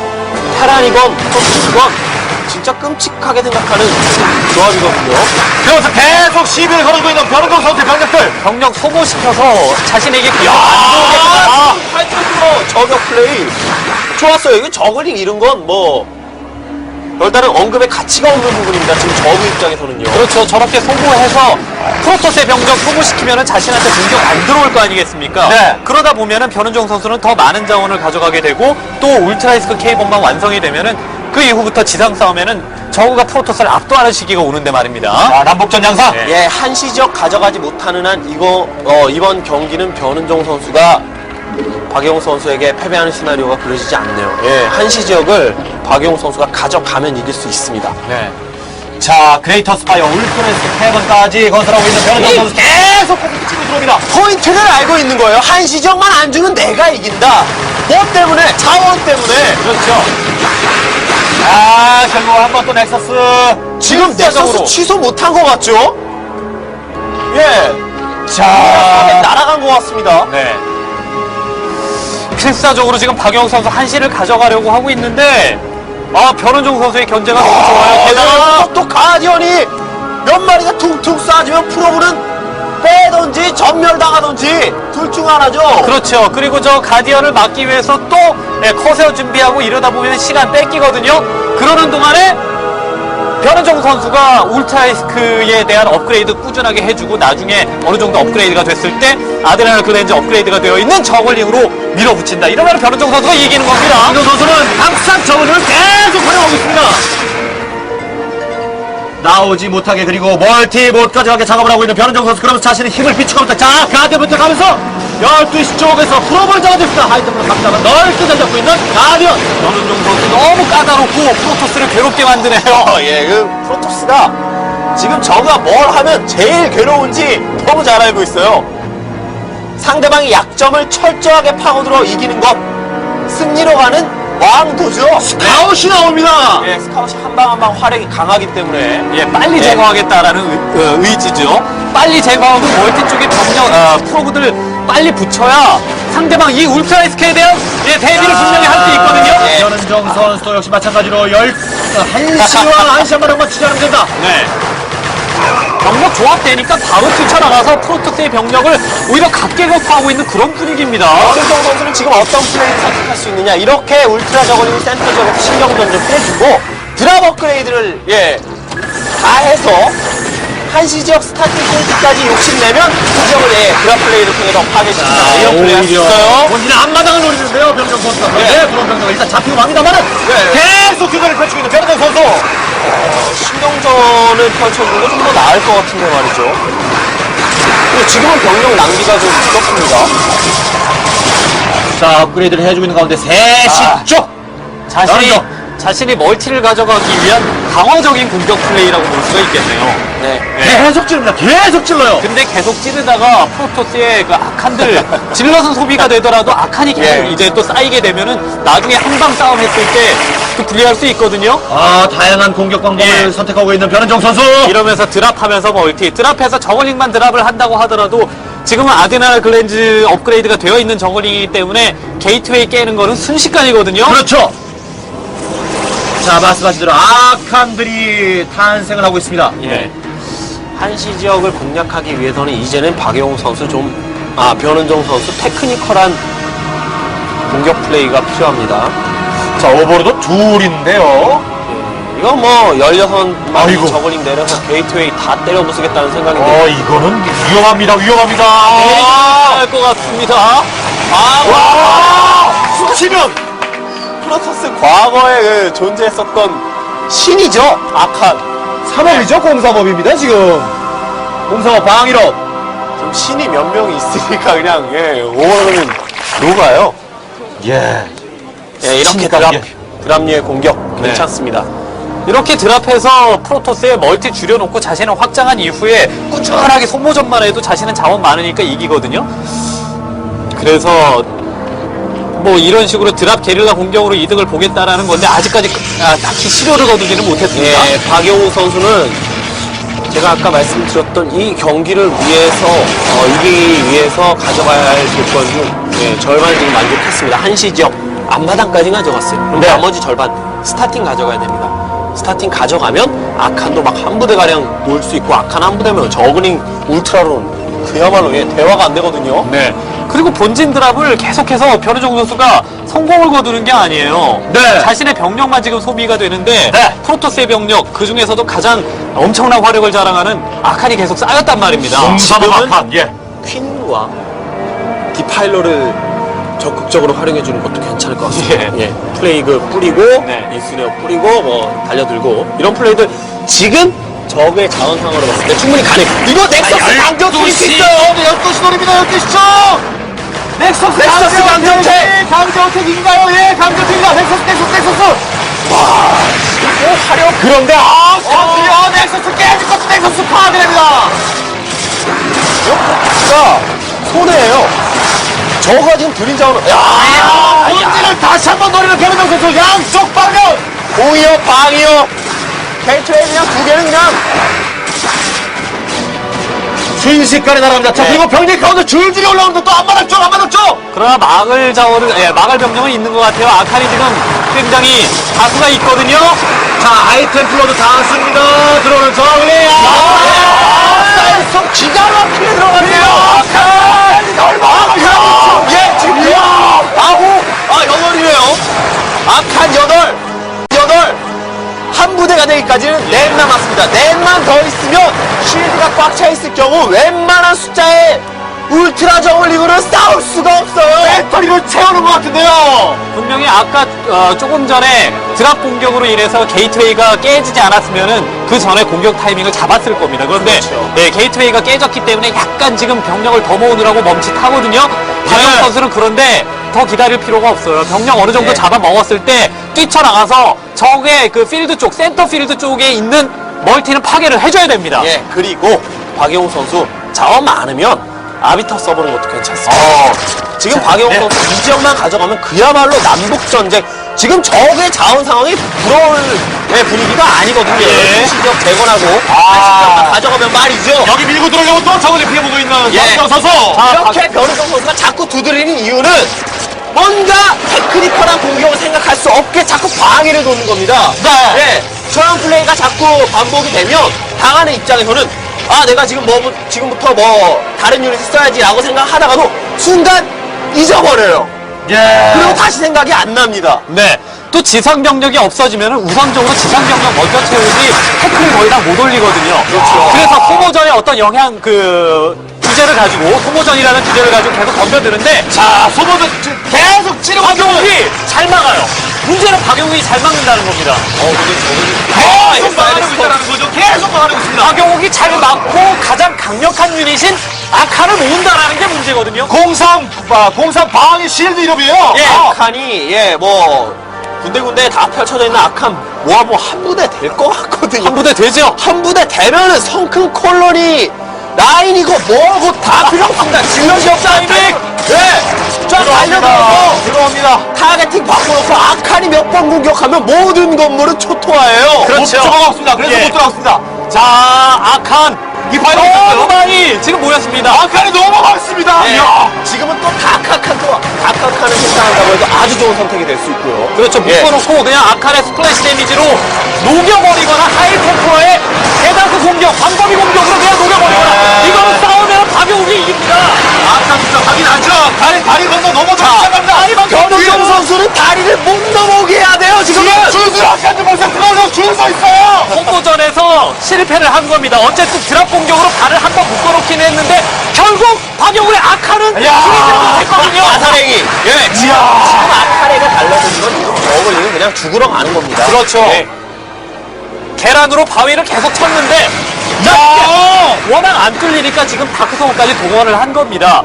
테란이건 토스건 진짜 끔찍하게 생각하는 조합이거든요. 그래서 계속 시비를 걸고 있는 변은종 선수의 병력들. 병력 소모시켜서 자신에게 그냥 안 들어오게 타이틀로 저격 플레이 좋았어요. 이거 저글링 이런 건 뭐 별다른 언급의 가치가 없는 부분입니다. 지금 저그 입장에서는요. 그렇죠. 저렇게 소모해서 프로토스의 병력 소모시키면 자신한테 공격 안 들어올 거 아니겠습니까? 네. 그러다 보면은 변은종 선수는 더 많은 자원을 가져가게 되고 또 울트라이스크 K본만 완성이 되면은 그 이후부터 지상 싸움에는 저그가 프로토스를 압도하는 시기가 오는데 말입니다. 자, 남북전 양상. 네. 예, 한시 지역 가져가지 못하는 한 이번 경기는 변은종 선수가 박영욱 선수에게 패배하는 시나리오가 그려지지 않네요. 예, 한시 지역을 박영욱 선수가 가져가면 이길 수 있습니다. 네. 자, 그레이터 스파이어 울트레스 캐번까지 건설하고 있는 변은정 선수 계속 공격 치고 들어옵니다. 포인트를 알고 있는 거예요. 한시 지역만 안 주는 내가 이긴다. 뭐 때문에? 자원 때문에. 그렇죠. 아, 결국 한 번 또 넥서스. 지금 필사적으로. 넥서스 취소 못한 것 같죠? 예, 자, 날아간 것 같습니다. 네. 필사적으로 지금 박영욱 선수 한시를 가져가려고 하고 있는데 변은종 선수의 견제가 너무 좋아요. 게다가 또 가디언이 몇 마리가 퉁퉁 쏴지면 프로브는 빼던지 전멸당하던지 둘 중 하나죠. 그렇죠. 그리고 저 가디언을 막기 위해서 또 커세어 준비하고 이러다 보면 시간 뺏기거든요. 그러는 동안에 변은종 선수가 울트라이스크에 대한 업그레이드 꾸준하게 해주고 나중에 어느 정도 업그레이드가 됐을 때 아드레날 글렌즈 업그레이드가 되어 있는 저글링으로 밀어붙인다. 이러면 변은종 선수가 이기는 겁니다. 이동 선수는 항상 저글을 계속 활용하고 있습니다. 나오지 못하게 그리고 멀티 못 가져가게 작업을 하고 있는 변은정 선수. 그러면서 자신의 힘을 비추고 있다. 자, 가디언부터 가면서 12시 쪽에서 프로볼 잡아줍니다. 하이템으로 갑자기 넓게 잘 잡고 있는 가디언. 변은종 선수 너무 까다롭고 프로토스를 괴롭게 만드네요. 예, 그 프로토스가 지금 저가 뭘 하면 제일 괴로운지 너무 잘 알고 있어요. 상대방의 약점을 철저하게 파고들어 이기는 것, 승리로 가는 왕도죠. 스카웃이 나옵니다. 예, 스카웃이 한 방 한 방 화력이 강하기 때문에 예, 빨리 제거하겠다라는 의지죠. 빨리 제거하고 멀티 쪽에 프로브들 빨리 붙여야 상대방 이 울트라이스크에 대한 대비를 분명히 할 수 있거든요. 예. 변은정 선수도 역시 마찬가지로 1시와 1시 한 번 한번 치자면 된다. 네. 병력 조합되니까 바로 뛰쳐나가서 프로토스의 병력을 오히려 각계격파하고 있는 그런 분위기입니다. 변은정 선수는 지금 어떤 플레이를 선택할 수 있느냐, 이렇게 울트라 저글링 센터 지역에서 신경전 좀 해주고 드랍 업그레이드를 다 해서 한시 지역 스타팅 포인트까지 욕심내면 그 지역을 드랍 플레이를 통해 더 파괴시킨다. 이런 플레이 할 수 있어요. 본진의 앞마당을 노리는데요, 변은정 선수가. 그런데 그런 병력을 일단 잡히고 맙니다만은 계속 교전을 펼치고 있는 변은정 선수. 신경전을 펼쳐주는 게 좀 더 나을 것 같은데 말이죠. 근데 지금은 병력 낭비가 좀 무섭습니다. 자, 업그레이드를 해주고 있는 가운데 3시 쪽. 자신이 멀티를 가져가기 위한 방어적인 공격 플레이라고 볼 수가 있겠네요. 네. 계속 찌릅니다. 계속 찔러요. 근데 계속 찌르다가 프로토스의 그 악한들 질럿은 소비가 되더라도 악한이 계속 이제 또 쌓이게 되면은 나중에 한방 싸움 했을 때 그 불리할 수 있거든요. 아, 다양한 공격 방법을 선택하고 있는 변은정 선수. 이러면서 드랍하면서 멀티, 드랍해서 저글링만 드랍을 한다고 하더라도 지금은 아드레날 글렌즈 업그레이드가 되어 있는 저글링이기 때문에 게이트웨이 깨는 거는 순식간이거든요. 그렇죠. 자, 말씀하신 대로 악한들이 탄생을 하고 있습니다. 예. 한시 지역을 공략하기 위해서는 이제는 박영욱 선수 변은정 선수 테크니컬한 공격 플레이가 필요합니다. 자, 오버로드 둘인데요. 이건 뭐 16마리 아이고. 저글링 내려서 게이트웨이 다 때려 부수겠다는 생각인데 이거는 위험합니다. 위험합니다. 할것 같습니다. 치면 프로토스 과거에 존재했었던 신이죠. 악한 3업이죠. 공사업입니다. 지금 공사업 방일업. 지금 신이 몇 명이 있으니까 그냥 오버로드는 녹아요. 예. 이렇게 드랍류의 공격 괜찮습니다. 이렇게 드랍해서 프로토스의 멀티 줄여놓고 자신을 확장한 이후에 꾸준하게 소모전만 해도 자신은 자원 많으니까 이기거든요. 그래서 뭐 이런 식으로 드랍 게릴라 공격으로 이득을 보겠다라는 건데 아직까지 딱히 시료를 거두지는 못했습니다. 박영욱 선수는 제가 아까 말씀드렸던 이 경기를 위해서 이기기 위해서 가져가야 할 조건 중 절반 지금 만족했습니다. 한시 지역 앞마당까지 가져갔어요. 그럼 나머지 절반 스타팅 가져가야 됩니다. 스타팅 가져가면 아칸도 막 한 부대가량 놓을 수 있고 아칸 한 부대면 저그닝 울트라론 그야말로 대화가 안 되거든요. 네. 그리고 본진 드랍을 계속해서 변우정 선수가 성공을 거두는 게 아니에요. 네. 자신의 병력만 지금 소비가 되는데 네. 프로토스의 병력 그 중에서도 가장 엄청난 화력을 자랑하는 아칸이 계속 쌓였단 말입니다. 공사업 지금은 악한. 예. 퀸과 디파일러를 적극적으로 활용해주는 것도 괜찮을 것 같습니다. 예. 플레이그 뿌리고 네. 인수력 뿌리고 뭐 달려들고 이런 플레이들 지금 적의 자원상으로 봤을 때 충분히 가능. 이거 넥서스 강경 뿌릴 수 있어요. 12시 돌입니다. 12시죠. 넥서스 강경택! 강경택인가요? 예, 강경택입니다. 넥서스. 화력 그런데 선수요, 넥서스 깨질 것도 넥서스 파괴됩니다. 자 손해예요. 저가 지금 들인 자원. 야, 본진을 다시 한번 노리는 변호정 선수 양쪽 방면. 공이요 방이요. 펜트레이 그냥 두 개는 그냥 순식간에 날아갑니다. 자, 네. 그리고 병력 가운데 줄줄이 올라오는데 또 안 맞았죠. 그러나 막을 자원은, 막을 병력은 있는 것 같아요. 아칸이 지금 굉장히 다수가 있거든요. 자, 아이템 플로도 다 왔습니다. 들어오는 정리. 쏙 기가 막히게 들어갔네요. 예, 지금 여덟이에요. 아칸 여덟. 한 부대가 되기까지는 넷 남았습니다. 넷만 더 있으면 쉴드가 꽉 차 있을 경우 웬만한 숫자의 울트라 저글링으로는 싸울 수가 없어요. 배터리를 채우는 것 같은데요. 분명히 아까 조금 전에 드랍 공격으로 인해서 게이트웨이가 깨지지 않았으면은 그 전에 공격 타이밍을 잡았을 겁니다. 그런데 그렇죠. 네, 게이트웨이가 깨졌기 때문에 약간 지금 병력을 더 모으느라고 멈칫하거든요. 박영 네. 선수는 그런데 더 기다릴 필요가 없어요. 병력 어느 정도 네. 잡아먹었을 때 뛰쳐나가서 적의 그 필드 쪽, 센터 필드 쪽에 있는 멀티는 파괴를 해줘야 됩니다. 예, 그리고 박영호 선수 자원 많으면 아비터 써보는 것도 괜찮습니다. 지금 박영호 네. 선수 이 지역만 가져가면 그야말로 남북전쟁. 지금 적의 자원 상황이 부러울 분위기가 아니거든요. 예. 시지역 재건하고 한시점만 가져가면 말이죠. 여기 밀고 들어오려고 또 저글링 피해보고 있는 예. 박정 선수. 이렇게 변우정 선수가 자꾸 두드리는 이유는 뭔가 테크니컬한 공격을 생각할 수 없게 자꾸 방해를 도는 겁니다. 네. 예, 저런 플레이가 자꾸 반복이 되면 당하는 입장에서는 내가 지금부터 다른 유닛을 써야지라고 생각하다가도 순간 잊어버려요. 예. 그리고 다시 생각이 안 납니다. 네. 또 지상 병력이 없어지면 우선적으로 지상 병력 먼저 채우지 태클을 거의 다 못 올리거든요. 그렇죠. 그래서 소모전의 어떤 영향 주제를 가지고 소모전이라는 주제를 가지고 계속 던져드는데 자, 소모전 계속 찌르고 있는 박용욱이 잘 막아요. 문제는 박용욱이 잘 막는다는 겁니다. 계속 막아내고 있다는 거죠. 계속 막아내고 있습니다. 박용욱이 잘 막고 가장 강력한 유닛인 아칸을 모은다라는 게 문제거든요. 03 방위 실드 이름이에요. 예. 아칸이 군데군데 다 펼쳐져 있는 아칸 모아보면 한 부대 될 것 같거든요. 한 부대 되죠? 한 부대 되면은 성큰 콜로니 라인이고 뭐고 다 필요 없습니다. 지금 지역 타이밍 쫙 달려들어서 들어옵니다. 타겟팅 바꿔놓고 아칸이 몇 번 공격하면 모든 건물은 초토화예요. 그렇죠. 못 들어갔습니다. 그래서 예. 못 들어갔습니다. 자, 아칸. 이 파이널 너무 있었어요. 많이 지금 모였습니다. 아칸이 너무 많습니다. 네. 이야. 지금은 또 다카칸을 생산한다고 해도 아주 좋은 선택이 될 수 있고요. 그렇죠. 예. 묶어놓고 그냥 아칸의 스플래시 데미지로 녹여버리거나 하이템포의 대다수 공격, 광범위 공격으로 그냥 녹여버리거나 이거는 싸우면 박용욱이 이깁니다. 아칸 진짜 가긴 하죠. 다리 건너 넘어져 시작합니다. 변우정 선수는 다리를 못 넘어오게 해야 돼요, 지금은! 줄서 아칸도 벌써 들어서 줄서 있어요. 홍보전에서 실패를 한 겁니다. 어쨌든 드랍 공격으로 발을 한 번 묶어놓긴 했는데 결국 박용욱의 아칸은 줄이지 못했거든요. 아사랭이! 예, 지금 아카레가 달라붙는 건 지금 저글링은 그냥 죽으러 가는 겁니다. 그렇죠. 예. 계란으로 바위를 계속 쳤는데 야. 워낙 안 뚫리니까 지금 다크성까지 동원을 한 겁니다.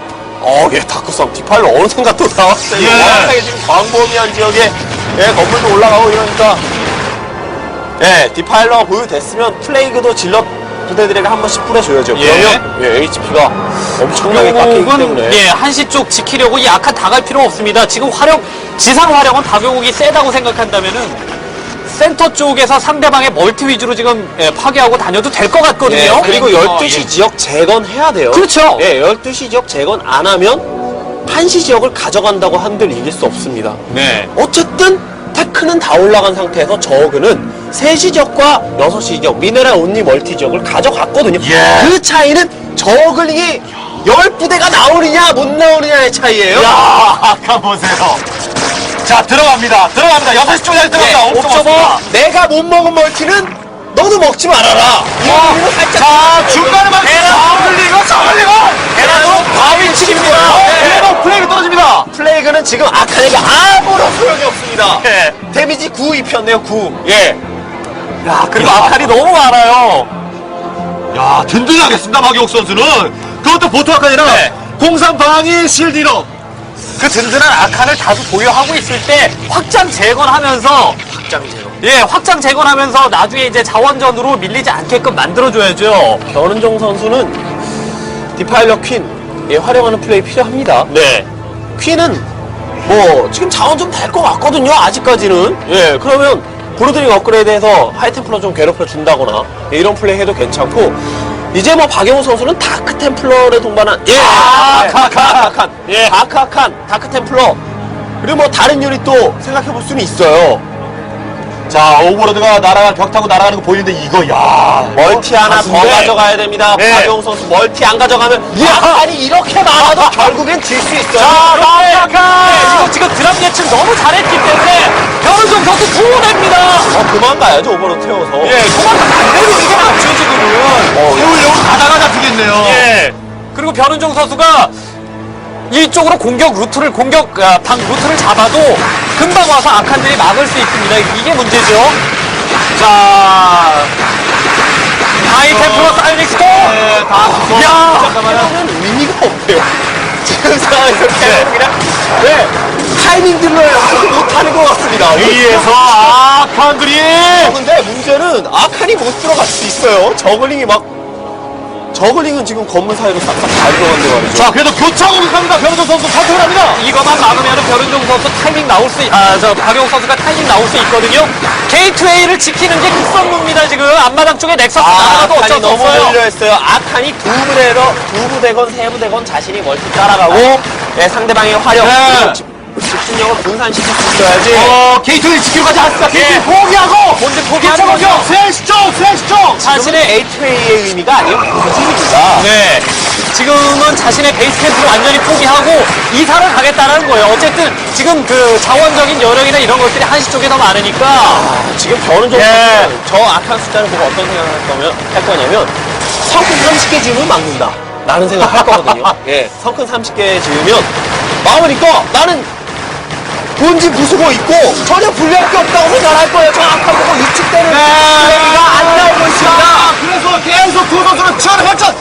예, 다크섬 디팔로 어느샌가 또 나왔어요. 예. 워낙에 지금 광범위한 지역에 건물도 올라가고 이러니까 디파일러가 보유됐으면 플레이그도 질럿 부대들에게 한 번씩 뿌려줘야죠. 예. 그러면 HP가 엄청나게 깎이기 때문에 박용욱은 한시 쪽 지키려고 이 아칸 다 갈 필요 없습니다. 지금 지상 화력은 박용욱이 세다고 생각한다면은 센터 쪽에서 상대방의 멀티 위주로 지금 파괴하고 다녀도 될 것 같거든요. 그리고 12시 지역 재건해야 돼요. 그렇죠. 12시 지역 재건 안 하면 1시 지역을 가져간다고 한들 이길 수 없습니다. 네. 어쨌든 테크는 다 올라간 상태에서 저그는 3시 지역과 6시 지역, 미네랄 온리 멀티 지역을 가져갔거든요. 예. 그 차이는 저글링이 10부대가 나오느냐 못 나오느냐의 차이예요. 야, 아칸 보세요. 자, 들어갑니다. 6시 쪽에 들어갑니다. 옵저버 옵저버. 내가 못 먹은 멀티는 너도 먹지 말아라. 이거 살짝. 자, 중간에 막 저글리고 대나도 바위 치기입니다. 그래도 플레이가 떨어집니다. 플레이그는 지금 아칸에게 아무런 소용이 없습니다. 예. 데미지 9 입혔네요, 9. 예. 야, 그리고 아칼이 너무 많아요. 야, 든든하겠습니다, 박용욱 선수는. 그것도 보통 아칸이라 네. 공상 방위 실디로. 그 든든한 아칸을 다수 보유하고 있을 때 확장 재건하면서 확장 제로. 예, 확장 재건하면서 나중에 이제 자원전으로 밀리지 않게끔 만들어줘야죠. 변은종 선수는 디파일러 퀸 예, 활용하는 플레이 필요합니다. 네. 퀸은 뭐 지금 자원 좀 될 것 같거든요. 아직까지는. 예, 그러면 브로드링 업그레이드해서 하이템플러 좀 괴롭혀 준다거나 예, 이런 플레이 해도 괜찮고 이제 뭐 박영우 선수는 다크 템플러를 동반한 예, 다크아칸, 예. 다크아칸, 다크 템플러 그리고 뭐 다른 유닛도 생각해 볼 수는 있어요. 자, 오버로드가 날아가 벽 타고 날아가는 거 보이는데 이거 야. 멀티 하나 더 가슴에. 가져가야 됩니다. 네. 박영우 선수 멀티 안 가져가면 아칸이 이렇게 많아도 결국엔 질 수 있어요. 자, 라카칸! 이거 지금 드랍 예측 너무 잘했기 때문에 변은종 선수 구원합니다. 그만 가야죠. 오버로드 태워서. 예, 도망가 안 되고 이게 맞죠, 지금은. 세우려고 가다가 잡히겠네요. 예. 그리고 변은종 선수가 이쪽으로 공격 루트를 방 루트를 잡아도 금방 와서 아칸들이 막을 수 있습니다. 이게 문제죠. 자, 하이템플러 사이닉스코. 네, 다 죽고. 야, 그러면 의미가 없대요. 지금 상황에서 그냥 네 타이밍들로 못하는 것 같습니다. 위에서 아칸들이. 근데 문제는 아칸이 못 들어갈 수 있어요. 저글링은 지금 건물 사이로 싹싹 잘 들어간대 말이죠. 자, 그래도 교차 공격합니다. 변호정 선수 선택을 합니다. 이거만 막으면 변은종 선수 타이밍 나올 수, 박용욱 선수가 타이밍 나올 수 있거든요. 게이트웨이를 지키는 게 급선무입니다, 지금. 앞마당 쪽에 넥서스 나가도 어쩔 아칸이 수 너무 없어요. 늘려 했어요. 아칸이 두 부대건 세 부대건 자신이 멀티 따라가고 네, 상대방의 화력 네. 집중력을 분산시킬 수 있어야지. 게이트웨이 지키러 가지 않습니다. 게이트웨이 예. 포기하고. 본진 포기하는 거죠. 스레시 쪽. 자신의 게이트웨이의 의미가 아니고 본진입니다. 네. 지금은 자신의 베이스 캠프를 완전히 포기하고 이사를 가겠다는 거예요. 어쨌든 지금 그 자원적인 여력이나 이런 것들이 한시 쪽에 더 많으니까. 지금 변은 좀 예. 저 악한 숫자를 보고 어떤 생각을 할 거냐면 성큰 30개 지으면 막는다 라는 생각을 할 거거든요. 예, 성큰 30개 지으면 막으니까 나는 본진 부수고 있고 전혀 불리할 게 없다고 생각할 거예요. 저 악한 보고 위축되는 플레이가 안 나오고 있습니다. 그래서 계속 두 선수는 치열한 혈전.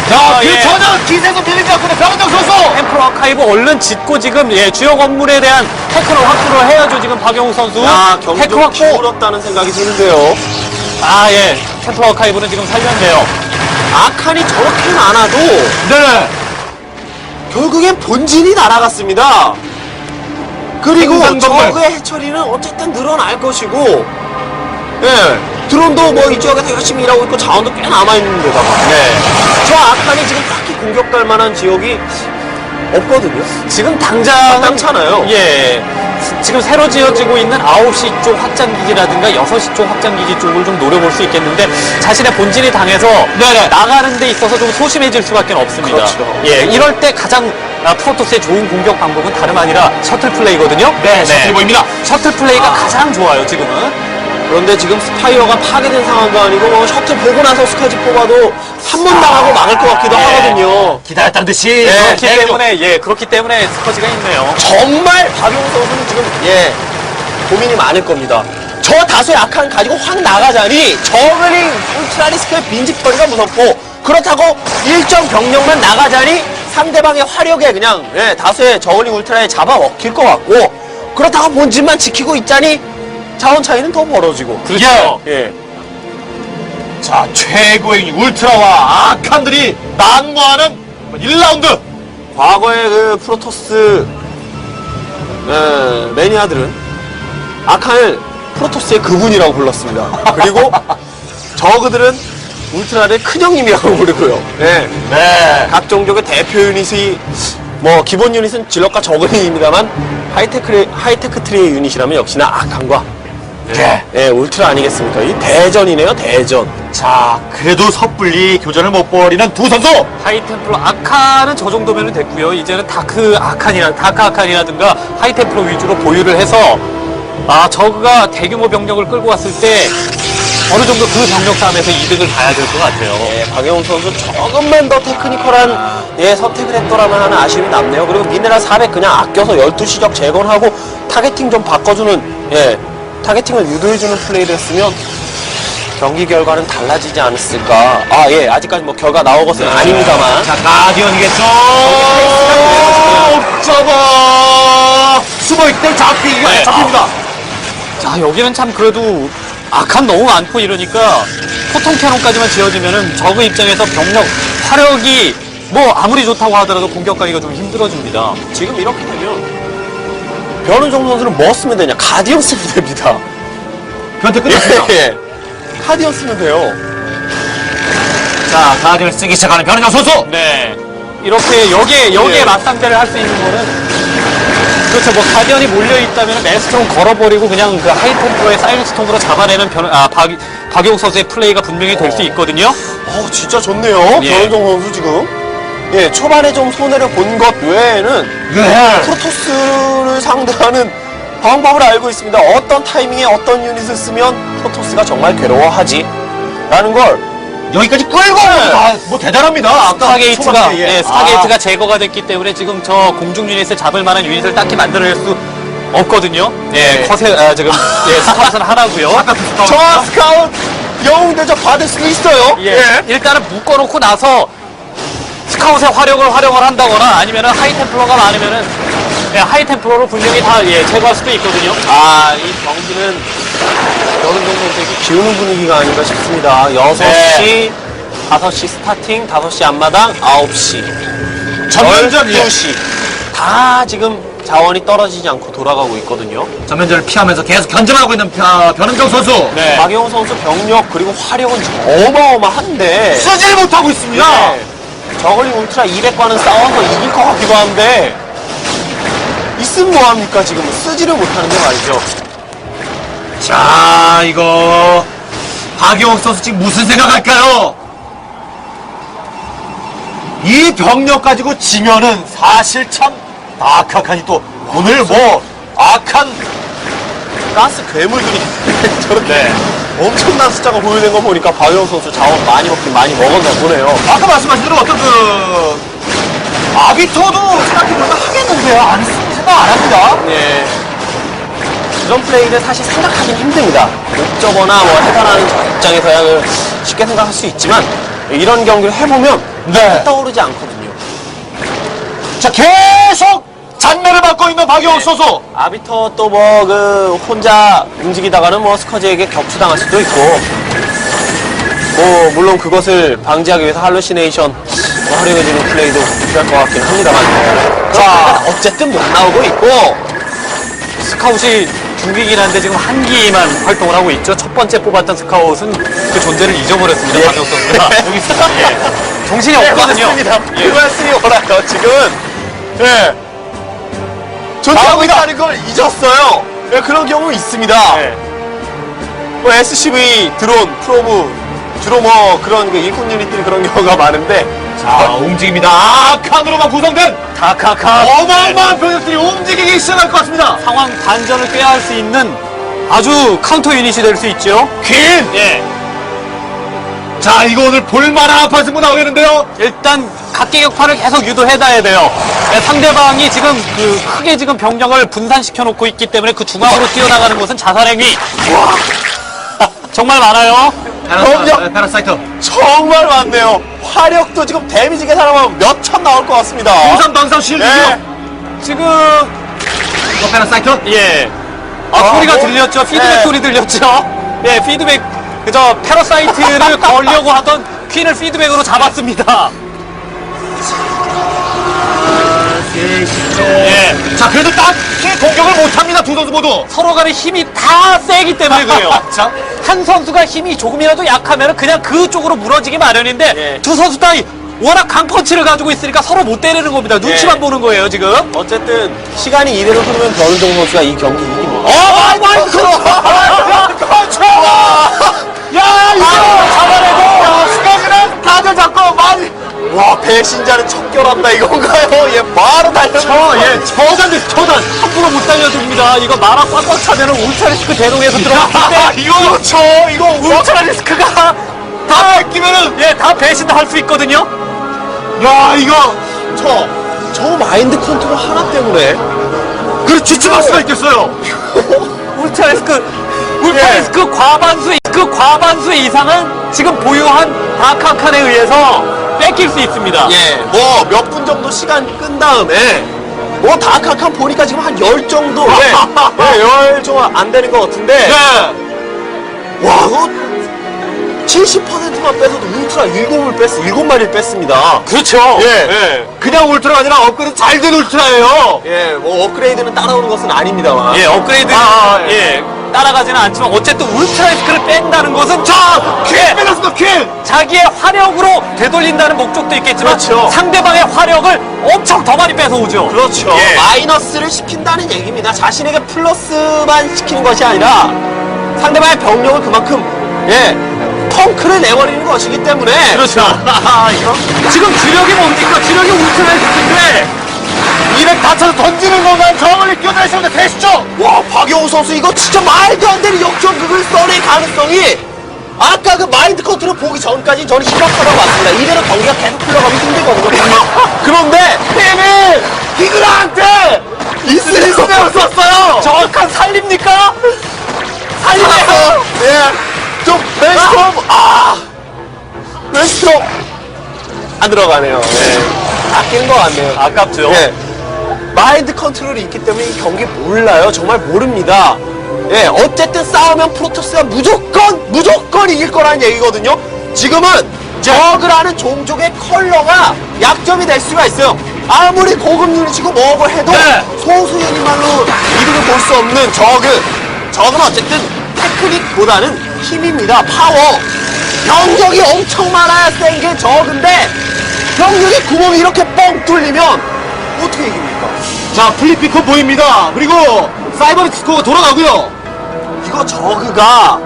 자, 예. 그 전혀 기세도 밀리지 않고 변호정 선수. 템플 아카이브 얼른 짓고 지금 주요 건물에 대한 테크를 확보를 해야죠. 지금 박영욱 선수. 야, 경기 테크 좀 확보. 기울었다는 생각이 드는데요. 아, 예. 템플 아카이브는 지금 살렸네요. 악한이 저렇게 많아도 네. 결국엔 본진이 날아갔습니다. 그리고 생산건물. 적의 해처리는 어쨌든 늘어날 것이고, 예, 드론도 뭐 이쪽에서 열심히 일하고 있고 자원도 꽤 남아있는 데다가, 네. 저 아칸이 지금 딱히 공격할 만한 지역이 없거든요. 지금 당장 땅잖아요. 예. 지금 새로 지어지고 있는 9시 쪽 확장기지라든가 6시 쪽 확장기지 쪽을 좀 노려볼 수 있겠는데 자신의 본진이 당해서 네네. 나가는 데 있어서 좀 소심해질 수밖에 없습니다. 그렇죠. 예, 이럴 때 가장 프로토스의 좋은 공격 방법은 다름 아니라 셔틀 플레이거든요. 네, 셔틀 보입니다. 셔틀 플레이가 가장 좋아요, 지금은. 그런데 지금 스파이어가 파괴된 상황도 아니고, 뭐 셔틀 보고 나서 스카지 뽑아도 한 번 당하고 막을 것 같기도 예. 하거든요. 기다렸다는 듯이. 예, 그렇기 때문에 스커지가 있네요. 정말 박용우 선수는 지금 예 고민이 많을 겁니다. 저 다수의 악한 가지고 확 나가자니 저글링 울트라리스크의 빈집거리가 무섭고 그렇다고 일정 병력만 나가자니 상대방의 화력에 그냥 예, 다수의 저글링 울트라에 잡아 먹힐 것 같고 그렇다고 본진만 지키고 있자니 자원 차이는 더 벌어지고 그렇죠. 예. 자, 최고의 울트라와 아칸들이 난무하는 1라운드. 과거의 그 프로토스 매니아들은 아칸을 프로토스의 그분이라고 불렀습니다. 그리고 저그들은 울트라를 큰형님이라고 부르고요. 네. 네. 각 종족의 대표 유닛이 뭐 기본 유닛은 질럿과 저그링입니다만 하이테크 트리의 유닛이라면 역시나 아칸과 네. 예, 울트라 아니겠습니까? 이 대전이네요, 대전. 자, 그래도 섣불리 교전을 못 벌이는 두 선수. 하이템플러 아칸은 저 정도면 됐고요. 이제는 다크 아칸이라든가 하이템플러 위주로 보유를 해서 저그가 대규모 병력을 끌고 왔을 때 어느 정도 그 병력 싸움에서 이득을 봐야 될 것 같아요. 예, 박영웅 선수 조금만 더 테크니컬한 선택을 했더라면 하는 아쉬움이 남네요. 그리고 미네랄 400 그냥 아껴서 12시적 재건하고 타겟팅 좀 바꿔주는 타겟팅을 유도해주는 플레이를 했으면 경기 결과는 달라지지 않았을까. 아직까지 뭐 결과 나온 것은 아닙니다만. 자, 가디언이겠죠. 접어 숨어있기 때문에 네. 잡힙니다. 자, 여기는 참 그래도 악한 너무 많고 이러니까 포통 캐논까지만 지어지면은 저그 입장에서 병력 화력이 뭐 아무리 좋다고 하더라도 공격하기가 좀 힘들어집니다. 지금 이렇게 되면 변은정 선수는 뭐 쓰면 되냐? 가디언 쓰면 됩니다. 변태 끝났습니다. 예. 가디언 쓰면 돼요. 자, 가디언을 쓰기 시작하는 변은정 선수. 네. 이렇게 여기에 맞상대를 할 수 있는 거는 그렇죠. 뭐 가디언이 몰려 있다면 메스톤 걸어버리고 그냥 그 하이템포의 사이렌스톤으로 잡아내는 박용 선수의 플레이가 분명히 될 수 있거든요. 진짜 좋네요. 예. 변은정 선수 지금. 예, 초반에 좀 손해를 본 것 외에는 네. 프로토스를 상대하는 방법을 알고 있습니다. 어떤 타이밍에 어떤 유닛을 쓰면 프로토스가 정말 괴로워하지 라는 걸 여기까지 끌고 뭐 대단합니다. 아까 스타게이트가 초반에, 스타게이트가 제거가 됐기 때문에 지금 저 공중 유닛을 잡을 만한 유닛을 딱히 만들어낼 수 없거든요. 네. 지금 스카웃은 하나고요. 저 스카웃 영웅 대접 받을 수 있어요. 일단은 묶어놓고 나서 스카웃의 화력을 활용을 한다거나 아니면은 하이템플러가 많으면은 하이템플러로 분명히 다 제거할 수도 있거든요. 이 경기는 변은정 선수에게 기우는 분위기가 아닌가 싶습니다. 6시, 5시 스타팅, 5시 앞마당, 9시, 전면전, 12시 다 지금 자원이 떨어지지 않고 돌아가고 있거든요. 전면전을 피하면서 계속 견제하고 있는 변은정 선수. 네. 박영호 선수 병력 그리고 화력은 지금 어마어마한데 쓰질 못하고 있습니다. 저글링 울트라 200과는 싸워서 이길 것 같기도 한데 있으면 뭐합니까? 지금 쓰지를 못하는 게 말이죠. 자, 이거 박용욱 선수 지금 무슨 생각할까요? 이 병력 가지고 지면은 사실 참 악하니 또 오늘 뭐 악한 가스 괴물들이 저렇게 엄청난 숫자가 보유된 거 보니까 박영호 선수 자원 많이 먹긴 많이 먹었나 보네요. 아까 말씀하신 대로 어떤 아비터도 생각해보면 하겠는데요. 안 쓰는 생각 안 합니다. 예. 이런 플레이를 사실 생각하긴 힘듭니다. 옥저버나 뭐 해설하는 입장에서야 쉽게 생각할 수 있지만 이런 경기를 해보면 떠오르지 않거든요. 자, 계속 장면을 받고 있는 박용욱 선수. 아비터 또 뭐 혼자 움직이다가는 뭐 스커지에게 격추당할 수도 있고 뭐 물론 그것을 방지하기 위해서 할루시네이션 활용해주는 플레이도 필요할 것 같긴 합니다만 자 어쨌든 못 나오고 있고 스카웃이 중기긴 한데 지금 한기만 활동을 하고 있죠. 첫 번째 뽑았던 스카웃은 그 존재를 잊어버렸습니다. 박용 선수가. 여기 있습니다. 정신이 없거든요. 맞습니다. 그 말씀이 오라요 지금은 존재하고 있다는 걸 잊었어요. 그런 경우 있습니다. 뭐 SCV, 드론, 프로브 주로 뭐 그런 일꾼 유닛들이 그런 경우가 많은데 자, 움직입니다. 악한으로만 구성된 카카카. 어마어마한 병력들이 움직이기 시작할 것 같습니다. 상황 반전을 꾀할 수 있는 아주 카운터 유닛이 될 수 있죠. 퀸! 자, 이거 오늘 볼만한 아파 승부 나오겠는데요? 일단 각계격파를 계속 유도해놔야 돼요. 상대방이 지금 크게 지금 병력을 분산시켜 놓고 있기 때문에 그 중앙으로 뛰어나가는 것은 자살행위. 정말 많아요. 패러사이트. 정말 많네요. 화력도 지금 데미지 계산하면 몇 천 나올 것 같습니다. 우선 방상 실드. 지금 패러사이트. 소리가 뭐, 들렸죠. 피드백 소리 들렸죠. 피드백 그저 패러사이트를 걸려고 하던 퀸을 피드백으로 잡았습니다. 자, 그래도 딱히 공격을 못합니다. 두 선수 모두. 서로 간의 힘이 다 세기 때문에 그래요. 자, 한 선수가 힘이 조금이라도 약하면 그냥 그쪽으로 무너지기 마련인데 두 선수 다 워낙 강펀치를 가지고 있으니까 서로 못 때리는 겁니다. 눈치만 보는 거예요 지금. 어쨌든 시간이 이대로 흐르면 변은정 선수가 이 경기 이깁니다. 야, 이거 잡아내고 스카지는 다들 잡고 많이. 와, 배신 배신자는 척결한다 이건가요? 예, 바로 달려. 예, 처단 함부로 못 달려줍니다. 이거 마라 꽉꽉 차면은 울트라리스크 대동에서 들어갔는데 이거 그렇죠. 이거 울트라리스크가 다 뺏기면은 다 배신할 수 있거든요. 야 이거 저 마인드 컨트롤 하나 때문에 그 주춤할 수가 있겠어요. 울트라리스크 과반수 이상은 지금 보유한 다카칸에 의해서 뺏길 수 있습니다. 예, 뭐 몇 분 정도 시간 끈 다음에 뭐 다카칸 보니까 지금 한 10 정도 예, 10 정도 안 되는 것 같은데 와, 그거 70%만 뺏어도 울트라 7마리를 뺐습니다. 그렇죠. 예. 그냥 울트라가 아니라 업그레이드 잘 된 울트라예요. 예, 뭐 업그레이드는 따라오는 것은 아닙니다만. 예, 업그레이드 예. 따라가지는 않지만 어쨌든 울트라리스크를 뺀다는 것은 퀸 빼놨습니다. 퀸. 자기의 화력으로 되돌린다는 목적도 있겠지만 그렇죠. 상대방의 화력을 엄청 더 많이 뺏어오죠. 그렇죠. 예. 마이너스를 시킨다는 얘기입니다. 자신에게 플러스만 시키는 것이 아니라 상대방의 병력을 그만큼 펑크를 내버리는 것이기 때문에 그렇죠. 지금 주력이 뭡니까? 주력이 울트라리스크인데 200 다쳐서 던지는 것만 저울리 끼어들었습니다. 대시죠. 와, 박영호 선수 이거 진짜 말도 안 되는 역전극을 써낼 가능성이 아까 그 마인드 컨트롤 보기 전까지 저는 희박하다고 봤습니다. 이대로 경기가 계속 흘러가면 힘들거든요. 그런데 힘이 히그라한테 이스를 썼어요. 정확한 살립니까? 살리면서 좀 왼스트롬 왼스트롬 안 들어가네요. 아끼는 것 같네요. 아깝죠. 예. 마인드 컨트롤이 있기 때문에 이 경기 몰라요. 정말 모릅니다. 예, 어쨌든 싸우면 프로토스가 무조건 이길 거라는 얘기거든요. 지금은 저그라는 종족의 컬러가 약점이 될 수가 있어요. 아무리 고급 유닛이고 뭐고 해도 소수 유닛만로 이득을 볼 수 없는 저그는 어쨌든 테크닉보다는 힘입니다. 파워. 병력이 엄청 많아야 센 게 저그인데 병력의 구멍이 이렇게 뻥 뚫리면 어떻게 이깁니까? 자 플리피커 보입니다. 그리고 사이버리스크가 돌아가고요. 이거 저그가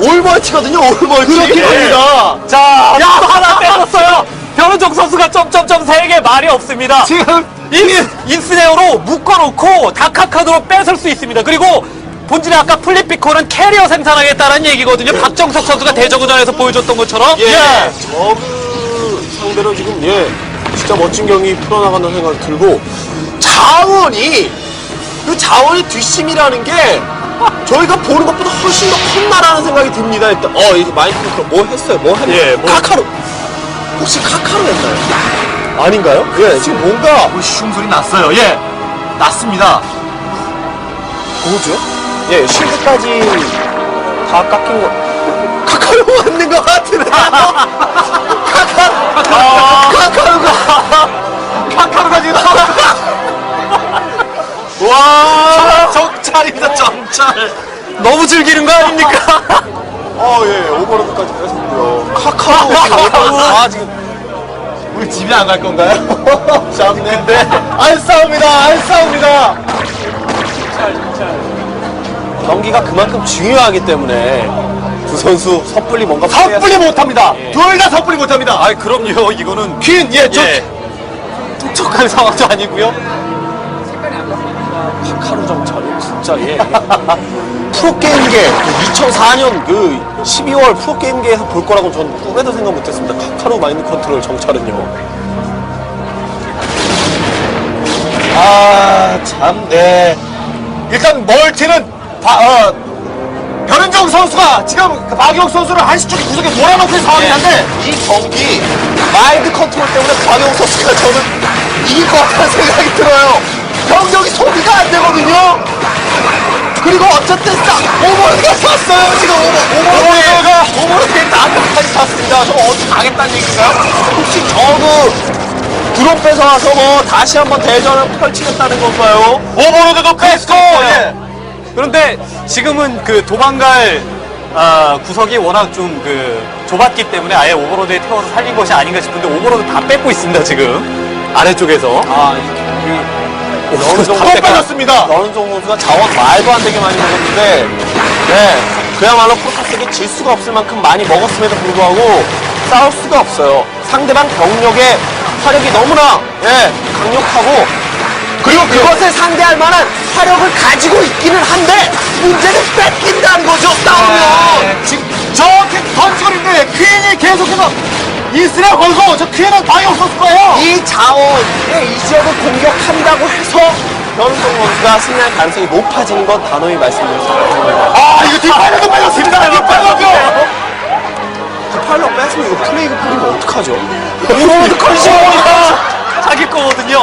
올멀티거든요. 올멀티. 그렇긴 합니다. 자, 또 하나 뺏었어요. 변은정 선수가 점점점 3개 말이 없습니다. 지금 인스네어로 묶어놓고 다카카드로 뺏을 수 있습니다. 그리고 본질에 아까 플립피코는 캐리어 생산하겠다는 얘기거든요. 박정석 선수가 대저그전에서 보여줬던 것처럼. 저그 상대로 지금 진짜 멋진 경기 풀어나간다는 생각이 들고 자원이 뒷심이라는 게 저희가 보는 것보다 훨씬 더 컸나라는 생각이 듭니다. 일단 이제 마인크래프트 뭐 했어요? 뭐 했나요? 카카로 혹시 카카로 했나요? 아닌가요? 지금 뭔가 슝 소리 났어요. 났습니다. 뭐죠? 쉴드까지 다 깎인 거 카카로 맞는 것 같은데 카카로가 지금 와 정찰입니다. 정찰. 너무 즐기는 거 아닙니까? 오버로드까지 뺏었고요. 카카로 지금 우리 집에 안 갈 건가요? 근데 안 싸웁니다. 경기가 그만큼 중요하기 때문에 두 선수 섣불리 뭔가 섣불리 못합니다. 둘 다 섣불리 못합니다. 아, 그럼요. 이거는 퀸 촉촉한 상황도 아니고요. 카카로 정찰은 진짜 프로게임계 2004년 그 12월 프로게임계에서 볼 거라고 전 꿈에도 생각 못했습니다. 카카로 마인드 컨트롤 정찰은요. 일단 멀티는 변은정 선수가 지금 그 박영욱 선수를 한시 쪽에 구석에 몰아놓고 있는 상황이긴 한데 이 경기 마인드 컨트롤 때문에 박영욱 선수가 저는 이길 것 같다는 생각이 들어요. 병력이 소비가 안 되거든요. 그리고 어쨌든 오버로드가 쐈어요. 지금 오버로드가 나한테까지 쐈습니다. 저거 어디 가겠다는 얘기인가요? 혹시 저그 드론 뺏어와서 뭐 다시 한번 대전을 펼치겠다는 건가요? 오버로드도 뺏고 그런데 지금은 그 도망갈 구석이 워낙 좀 좁았기 때문에 아예 오버로드에 태워서 살린 것이 아닌가 싶은데 오버로드 다 뺏고 있습니다. 지금 아래쪽에서. 런종 또 빠졌습니다. 런종 선수가 자원 말도 안 되게 많이 먹었는데 그야말로 프로토스에게 질 수가 없을 만큼 많이 먹었음에도 불구하고 싸울 수가 없어요. 상대방 병력의 화력이 너무나 강력하고 그리고 그것을 상대할 만한 화력을 가지고 있기는 한데 문제는 뺏긴다는 거죠. 싸우면. 지금 저렇게 던지고 있는데 퀸이 계속해서 이스를 걸고 저 퀸은 방이 없었을 거예요. 이 자원의 이 지역을 공격한다고 해서 변은정 선수가 승리할 가능성이 높아지는 건 단호히 말씀드릴 수 있습니다. 아 이거 뒷발로도 빼졌습니다. 뒷발로도. 파일럿 뺐으면 이거 플레이가 뿌리면 어떡하죠? 이거 컨시입니다. 자기 거거든요.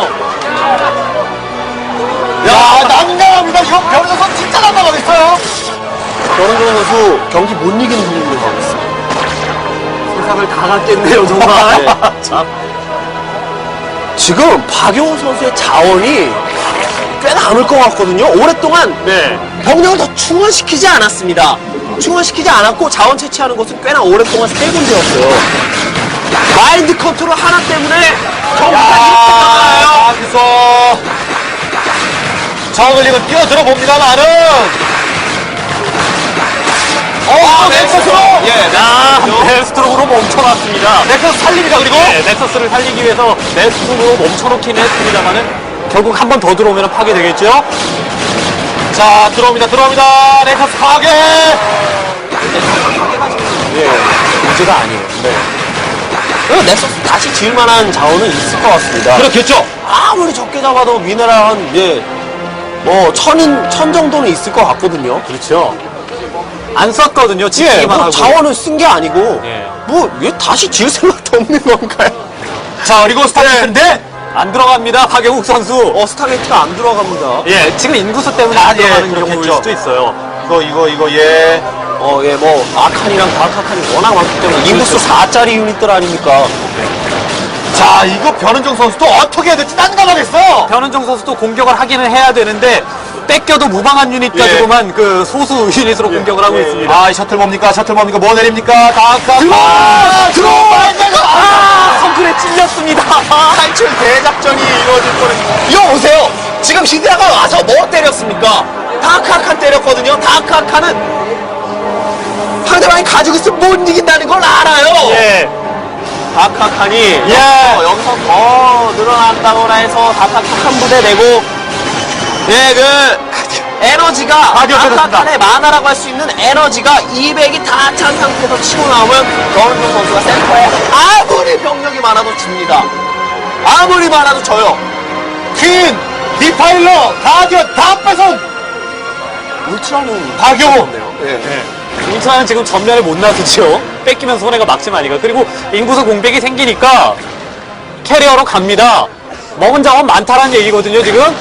야 난감합니다. 이거 변호사 선 진짜 난감하겠어요. 변은정 선수 경기 못 이기는 분위기로 가고 있습니다. 세상을 다 갔겠네요 정말. 참. 지금 박용호 선수의 자원이 꽤 남을 것 같거든요. 오랫동안 병력을 더 충원시키지 않았습니다. 충원시키지 않았고 자원 채취하는 것은 꽤나 오랫동안 세 군데였어요. 마인드 컨트롤 하나 때문에 야 여기서 저글링은 뛰어들어 봅니다만은 넥서스로 네스트록으로 멈춰놨습니다. 넥서스 살립니다. 그리고 넥서스를 살리기 위해서 네스트록으로 멈춰놓긴 했습니다만은 결국 한 번 더 들어오면 파괴되겠죠? 자 들어옵니다. 넥서스 파괴. 문제가 아니에요. 그리고 넥서스 다시 지을 만한 자원은 있을 것 같습니다. 그렇겠죠. 아무리 적게 잡아도 미네랄 한 뭐 천 정도는 있을 것 같거든요. 그렇죠. 안 썼거든요. 지키기만 뭐 하고. 자원을 쓴 게 아니고 예. 뭐 왜 다시 지을 생각도 없는 건가요? 자 그리고 스타트인데 안 들어갑니다. 박영욱 선수. 스타게이트가 안 들어갑니다. 예, 지금 인구수 때문에 안 들어가는 경우일 그렇겠죠. 수도 있어요. 이거 예. 뭐 아칸이랑 다카칸이 워낙 많기 때문에 인구수 4짜리 유닛들 아닙니까? 자 이거 변은정 선수도 어떻게 해야 될지 난감하겠어. 변은정 선수도 공격을 하기는 해야 되는데 뺏겨도 무방한 유닛 가지고만 그 소수 유닛으로 공격을 하고 있습니다. 아, 이 셔틀 뭡니까? 뭐 내립니까? 들어와! 성클에 찔렸습니다. 탈출 대작전이 이루어질 거는 이거 보세요. 지금 히드라가 와서 뭐 때렸습니까? 다크아칸 때렸거든요. 다크아칸은 상대방이 가지고 있으면 못 이긴다는 걸 알아요. 예. 다크아칸이 여기서 더 늘어난다거나 해서 다크아칸 부대 내고 에너지가 다크아칸의 마나라고 할 수 있는 에너지가 200이 다 찬 상태에서 치고 나오면 변은정 선수가 센터에 아무리 병력이 많아도 집니다. 아무리 많아도 져요. 퀸, 디파일러, 가디언 다 뺏은 울트라는 박용호. 울트라는 지금 전면을 못 나서죠. 뺏기면 손해가 막지만이가. 그리고 인구수 공백이 생기니까 캐리어로 갑니다. 먹은 자원 많다라는 얘기거든요, 지금.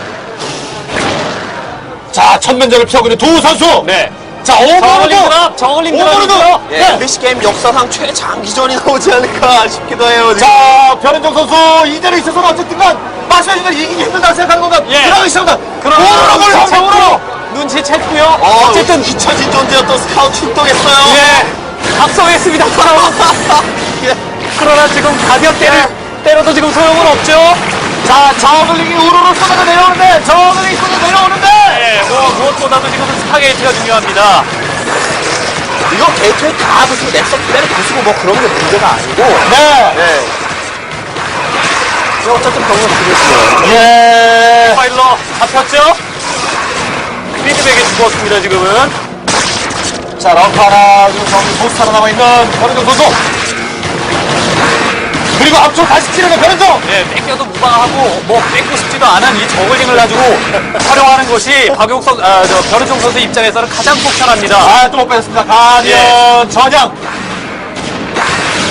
자, 첫 면접을 펴고 있는 두 선수. 네. 자, 오버로드. 저글링 오버로드. 드랍. MBC 게임 역사상 최장기전이 나오지 않을까 싶기도 해요. 지금. 자, 변은정 선수 이대로 있어서는 어쨌든간 마지막에 이기기 힘들다고 생각하는 건가? 들어가기 시작한다. 오버로드를 합니다. 오버로드. 눈치챘고요. 어쨌든 어쨌든 잊혀진 존재였던 스카우트 출동했어요. 각성했습니다. 그러나 지금 가디언 때려도 지금 소용은 없죠. 자, 저글링이 우르르 쏟아져 내려오는데, 저글링이 쏟아져 내려오는데. 네, 무엇보다도 지금은 스타게이트가 중요합니다. 이거 게이트웨이 다 부수고 넥서스 때려 부수고 뭐 그런 게 문제가 아니고. 네. 이거 어쨌든 병력 부르시죠. 예. 파일러 잡혔죠? 피드백에 죽었습니다, 지금은. 자, 런카라 지금 정리 못 살아남아있는 변은정 선수. 그리고 앞으로 다시 찌르는 변은정. 네, 뺏겨도 무방하고, 뭐, 뺏고 싶지도 않은 이 저글링을 가지고 활용하는 것이 변은정 선수 입장에서는 가장 속편합니다. 아, 또 못 뺐습니다. 가디언 전향.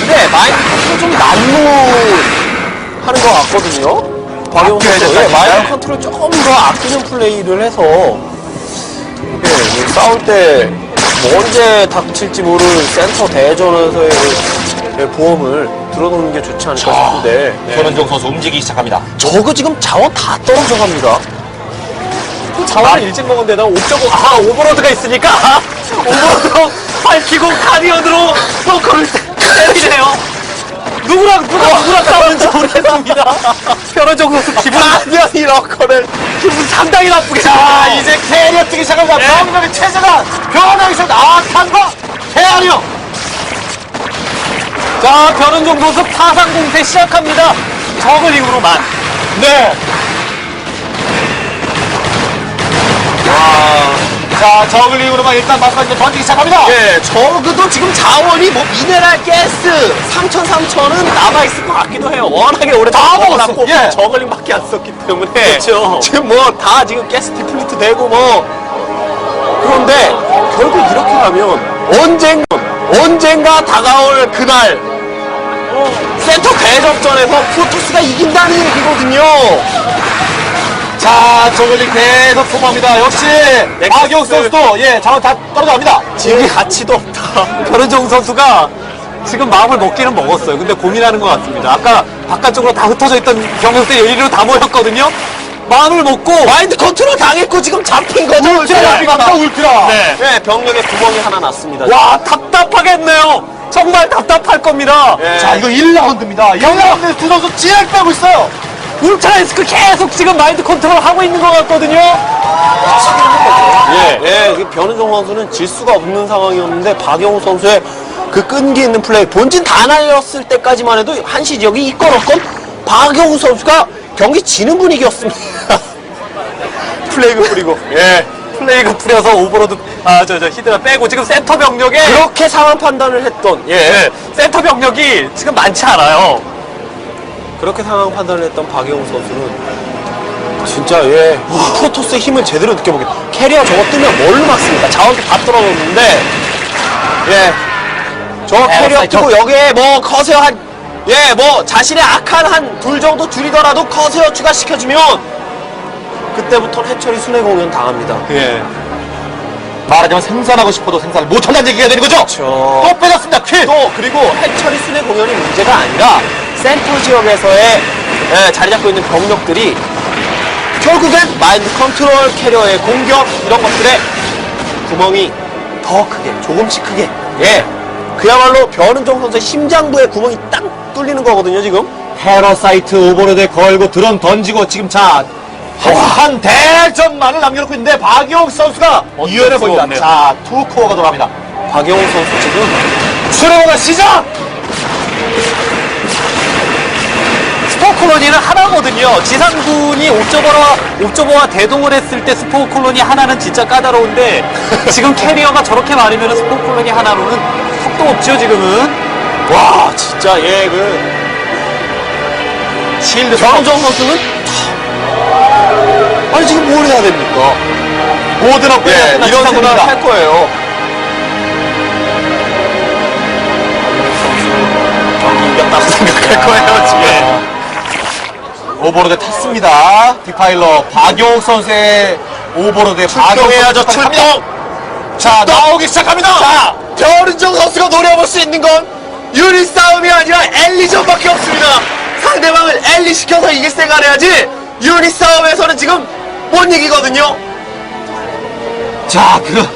근데 마인드 컨트롤 좀 난무하는 것 같거든요. 박용호 아껴야 선수. 된다니까요? 마인드 컨트롤 조금 더 아끼는 플레이를 해서 싸울 때 뭐 언제 닥칠지 모를 센터 대전에서의 보험을 들어놓는 게 좋지 않을까 싶은데 변은정 선수 움직이기 시작합니다. 저거 지금 자원 다 떨어져 갑니다. 자원을 일찍 먹은 데다 오버로드가 있으니까 오버로드 밝히고 가디언으로 덩크를 때리네요. 누구랑 싸우는지 모르겠습니다. 변은정 선수 가디언이 러커를 기분 상당히 나쁘겠죠. 자, 이제 캐리어 뛰기 시작합니다. 네. 병력의 체제가 변하기 시작합니다. 탄과 캐리어. 자, 변은종 선수 파상 공세 시작합니다. 저글링으로만. 네. 자, 저글링으로만 일단 마스터즈 던지기 시작합니다. 예, 적어도 지금 자원이 뭐 미네랄, 가스 3,000은 남아있을 것 같기도 해요. 워낙에 오래 다 먹었어. 먹어놨고 예. 저글링밖에 안 썼기 때문에 그렇죠. 지금 뭐 다 지금 가스 디플리트 되고 뭐 그런데 결국 이렇게 가면 언젠가 다가올 그날 센터 대접전에서 프로토스가 이긴다는 얘기거든요. 자, 저글링 계속 소모합니다. 역시 박용 선수도 예, 자원 다 떨어져갑니다. 지금 가치도 없다. 변은종 선수가 지금 마음을 먹기는 먹었어요. 근데 고민하는 것 같습니다. 아까 바깥쪽으로 다 흩어져 있던 병력들이 여기로 다 모였거든요. 마음을 먹고 마인드 컨트롤 당했고 지금 잡힌 거죠. 울트라, 울트라. 네. 네, 병력에 구멍이 하나 났습니다. 와, 답답하겠네요. 정말 답답할 겁니다. 예. 자, 이거 1라운드입니다. 1라운드에서 두 선수 찌를 빼고 있어요. 울트라이스크 계속 지금 마인드 컨트롤 하고 있는 것 같거든요. 예, 그 변은종 선수는 질 수가 없는 상황이었는데 박영우 선수의 그 끈기 있는 플레이, 본진 다 날렸을 때까지만 해도 한시 지역이 이끌었건 박영우 선수가 경기 지는 분위기였습니다. 플레이그 뿌리고. 예. 플레이가 풀려서 오버로드, 히드라 빼고 지금 센터 병력에. 그렇게 상황 판단을 했던, 예, 센터 병력이 지금 많지 않아요. 그렇게 상황 판단을 했던 박영우 선수는 진짜 예 프로토스의 힘을 제대로 느껴보겠다. 캐리어 저거 뜨면 뭘로 막습니까? 자원도 다 떨어졌는데 저 캐리어 뜨고 여기에 뭐 커세어 뭐 자신의 악한 한 둘 정도 줄이더라도 커세어 추가시켜주면 그때부터는 해철이 순회공연 당합니다. 예. 말하자면 생산하고 싶어도 생산을 못한다는 얘기가 되는 거죠. 그렇죠. 또 빼졌습니다. 퀸. 또 그리고 해철이 순회 공연이 문제가 아니라 센터 지역에서의 자리 잡고 있는 병력들이 결국엔 마인드 컨트롤, 캐리어의 공격 이런 것들에 구멍이 더 크게 조금씩 크게 그야말로 변은종 선수의 심장부에 구멍이 딱 뚫리는 거거든요 지금. 헤러사이트 오버로드에 걸고 드론 던지고 지금 한 대전만을 남겨놓고 있는데 박용 선수가 이연해 보입니다. 없네요. 자, 투코어가 돌아갑니다. 박영우 선수 지금 수령호가 시작! 스포콜로니는 하나거든요. 지상군이 옵저버와 대동을 했을 때 스포콜로니 하나는 진짜 까다로운데 지금 캐리어가 저렇게 많으면 스포콜로니 하나로는 턱도 없죠 지금은. 와 진짜 실드 변은종 선수는 아니 지금 뭘 해야 됩니까? 모든 업그레이드 이런 생각을 할 거예요. 경기 이겼다고 생각할 거예요, 지금. 오버로드 탔습니다. 디파일러 박용 선수의 오버로드에 출동해야죠, 출동! 자, 나오기 시작합니다. 자, 변은종 선수가 노려볼 수 있는 건 유닛 싸움이 아니라 엘리전밖에 없습니다. 상대방을 엘리 시켜서 이길 생각을 해야지 유닛 싸움에서는 지금 못 이기거든요. 자, 그럼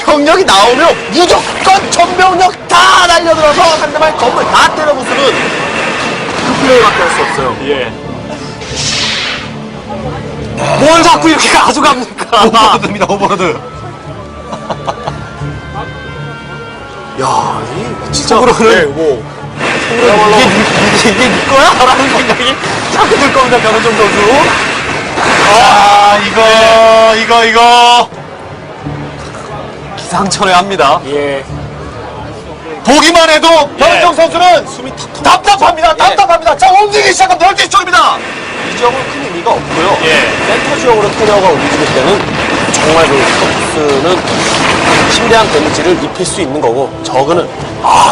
병력이 나오면 무조건 전병력 다 날려들어서 상대방의 건물 다 때려 부수는 그 플레이밖에 할 수 없어요. 예. 뭘 자꾸 이렇게 가져갑니까? 오버로드입니다. 오버로드. 야, 이 진짜 속으로는 이게 네 거야? 라는 생각이 자꾸 들 겁니다, 변은종 선수. 자, 이거. 기상천외합니다. 예. 보기만 해도 변은정 선수는 숨이 턱턱 답답합니다. 예. 답답합니다. 자, 움직이기 시작하면 12시 쪽입니다. 이 지역은 큰 의미가 없고요. 예. 센터 지역으로 캐리어가 움직일 때는 정말 그 프로토스는 심대한 데미지를 입힐 수 있는 거고 저그는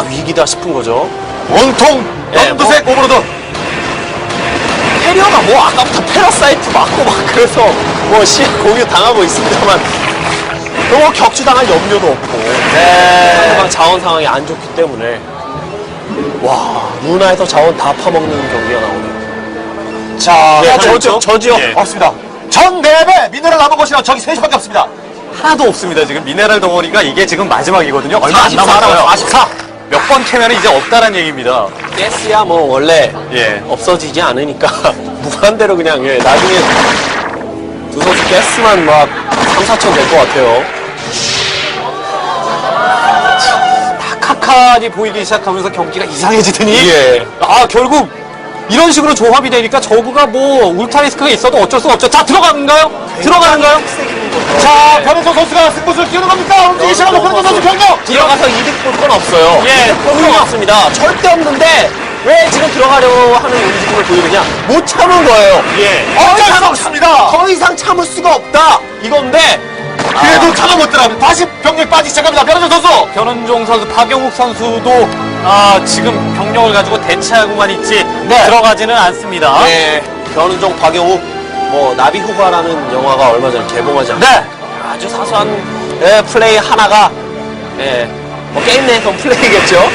위기다 싶은 거죠. 온통 예, 연두색 오버로드. 캐리어가 뭐 아까부터 패러사이트 맞고 막 그래서 뭐 공유 당하고 있습니다만 너무 격추당할 염려도 없고 상대방 자원 상황이 안 좋기 때문에 와 루나에서 자원 다 파먹는 경기가 나오네요. 자, 저 지역 예. 없습니다. 전 맵에 미네랄 남은 곳이랑 저기 3시밖에 없습니다. 하나도 없습니다, 지금. 미네랄 덩어리가 이게 지금 마지막이거든요. 얼마 안 44 남았어요. 44. 몇 번 캐면 이제 없다란 얘기입니다. 가스야 뭐 원래 예. 없어지지 않으니까 무한대로 그냥 나중에 두 선수 가스만 막 3, 4천 될 것 같아요. 다카칸이 보이기 시작하면서 경기가 이상해지더니 예. 결국 이런 식으로 조합이 되니까 저그가 뭐 울트라리스크가 있어도 어쩔 수가 없죠. 자, 들어가는가요? 들어가는가요? 자, 변현종 선수가 승부수를 띄우는 겁니까? 움직이기 시작하고 변현종 선수 병력! 들어가서 이득 볼 건 없어요. 예, 분이 없습니다. 절대 없는데 왜 지금 들어가려고 하는 움직임을 보이느냐? 못 참은 거예요. 예. 어쩔 수 없습니다! 더 이상 참을 수가 없다. 이건데 그래도 참아 못 들어가면 다시 병력 빠지기 시작합니다. 변현종 선수! 변은종 선수, 박용욱 선수도 지금 병력을 가지고 대치하고만 있지 네. 들어가지는 않습니다. 네, 변은종, 박영욱, 뭐 나비호가라는 영화가 얼마 전에 개봉하지 않았죠? 네. 아주 사소한 플레이 하나가 뭐 게임 내에서 플레이겠죠.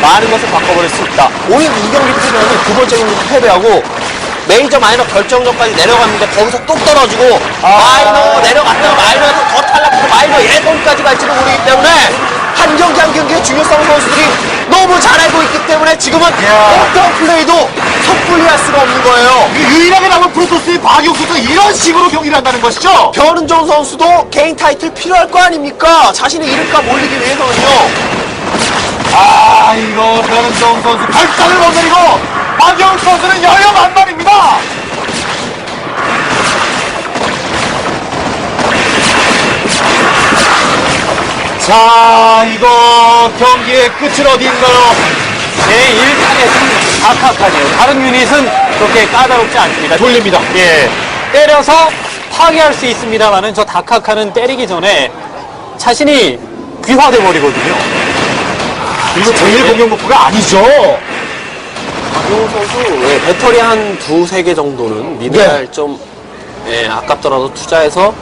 많은 것을 바꿔버릴 수 있다. 오히려 이 경기 패배는 두 번째 경기 패배하고 메이저 마이너 결정전까지 내려갔는데 거기서 뚝 떨어지고 마이너 내려갔다가 마이너에서 더 탈락해서 마이너 예선까지 갈지도 모르기 때문에 한 경기 한 경기의 중요성 선수들이 너무 잘 알고 있기 때문에 지금은 어떤 플레이도 섣불리할 수가 없는 거예요. 유일하게 남은 프로토스의 박용 선수가 이런 식으로 경기를 한다는 것이죠? 변은종 선수도 개인 타이틀 필요할 거 아닙니까? 자신의 이름값 올리기 위해서는요. 이거 변현종 선수 결단을 못 내리고 박용 선수는 여유 만만입니다! 자, 이거 경기의 끝은 어디인가요? 제1타겟은 다카칸이에요. 다른 유닛은 그렇게 까다롭지 않습니다. 돌립니다. 예. 때려서 파괴할 수 있습니다만은 저 다카칸은 때리기 전에 자신이 귀화돼 버리거든요. 이거 제일 공격 목표가 아니죠? 박용우 선수 배터리 한 두세 개 정도는 미네랄 좀 아깝더라도 투자해서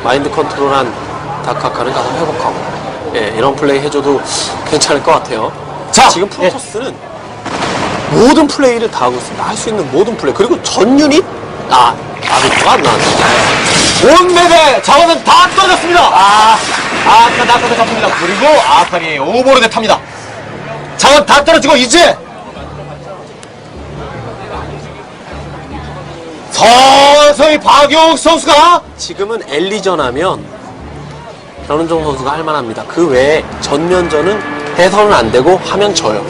마인드 컨트롤한 다카카를 가서 회복하고 이런 플레이 해줘도 괜찮을 것 같아요. 자, 지금 프로토스는 모든 플레이를 다 하고 있습니다. 할 수 있는 모든 플레이. 그리고 전 유닛 아비토가 안 나왔어요. 온 맵의 자원은 다 떨어졌습니다. 아까 낙하도 잡힙니다. 그리고 아칸이 오버로드 탑니다. 자원 다 떨어지고 이제 서서히 박용욱 선수가 지금은 엘리전 하면 변은종 선수가 할 만합니다. 그 외에 전면전은 해서는 안 되고 하면 져요.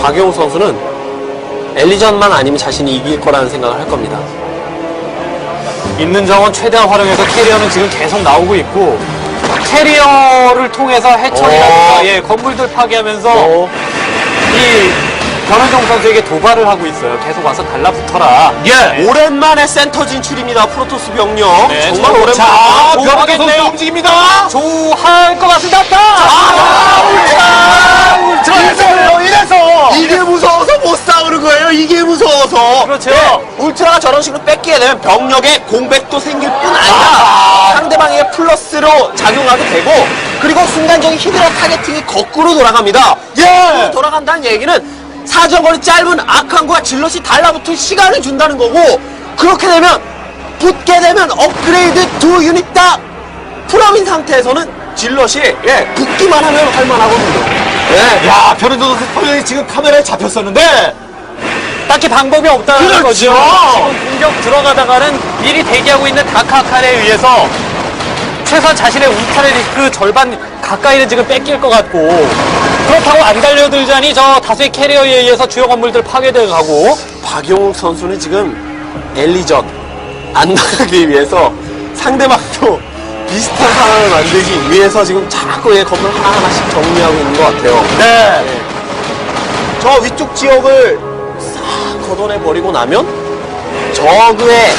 박용우 선수는 엘리전만 아니면 자신이 이길 거라는 생각을 할 겁니다. 있는 자원 최대한 활용해서 캐리어는 지금 계속 나오고 있고 캐리어를 통해서 해처리라든가 건물들 파괴하면서 이 변은종 선수에게 도발을 하고 있어요. 계속 와서 달라붙어라. 오랜만에 센터 진출입니다. 프로토스 병력. 네, 정말 오랜만에. 자, 변은종 선수 하겠네요. 움직입니다. 좋아할 것 같습니다. 이래서 이게 무서워서 못 싸우는 거예요. 이게 무서워서. 그렇죠. 울트라가 저런 식으로 뺏기게 되면 병력에 공백도 생길 뿐 아니라 상대방에게 플러스로 작용하게 되고 그리고 순간적인 히드라 타겟팅이 거꾸로 돌아갑니다. 거꾸로 돌아간다는 얘기는 사정거리 짧은 아칸과 질럿이 달라붙을 시간을 준다는 거고 그렇게 되면 붙게 되면 업그레이드 두 유닛 다 풀업인 상태에서는 질럿이 붙기만 하면 할만하거든요. 야, 변은종 선수 분명히 지금 카메라에 잡혔었는데 딱히 방법이 없다는 그렇죠. 거죠. 지금 공격 들어가다가는 미리 대기하고 있는 다카칸에 의해서 최소한 자신의 울타리 리스크 절반 가까이는 지금 뺏길 것 같고 그렇다고 안 달려들자니 저 다수의 캐리어에 의해서 주요 건물들 파괴돼 가고 박용욱 선수는 지금 엘리전 안 나가기 위해서 상대방도 비슷한 상황을 만들기 위해서 지금 자꾸 건물 하나하나씩 정리하고 있는 것 같아요. 저 위쪽 지역을 싹 걷어내버리고 나면 저그의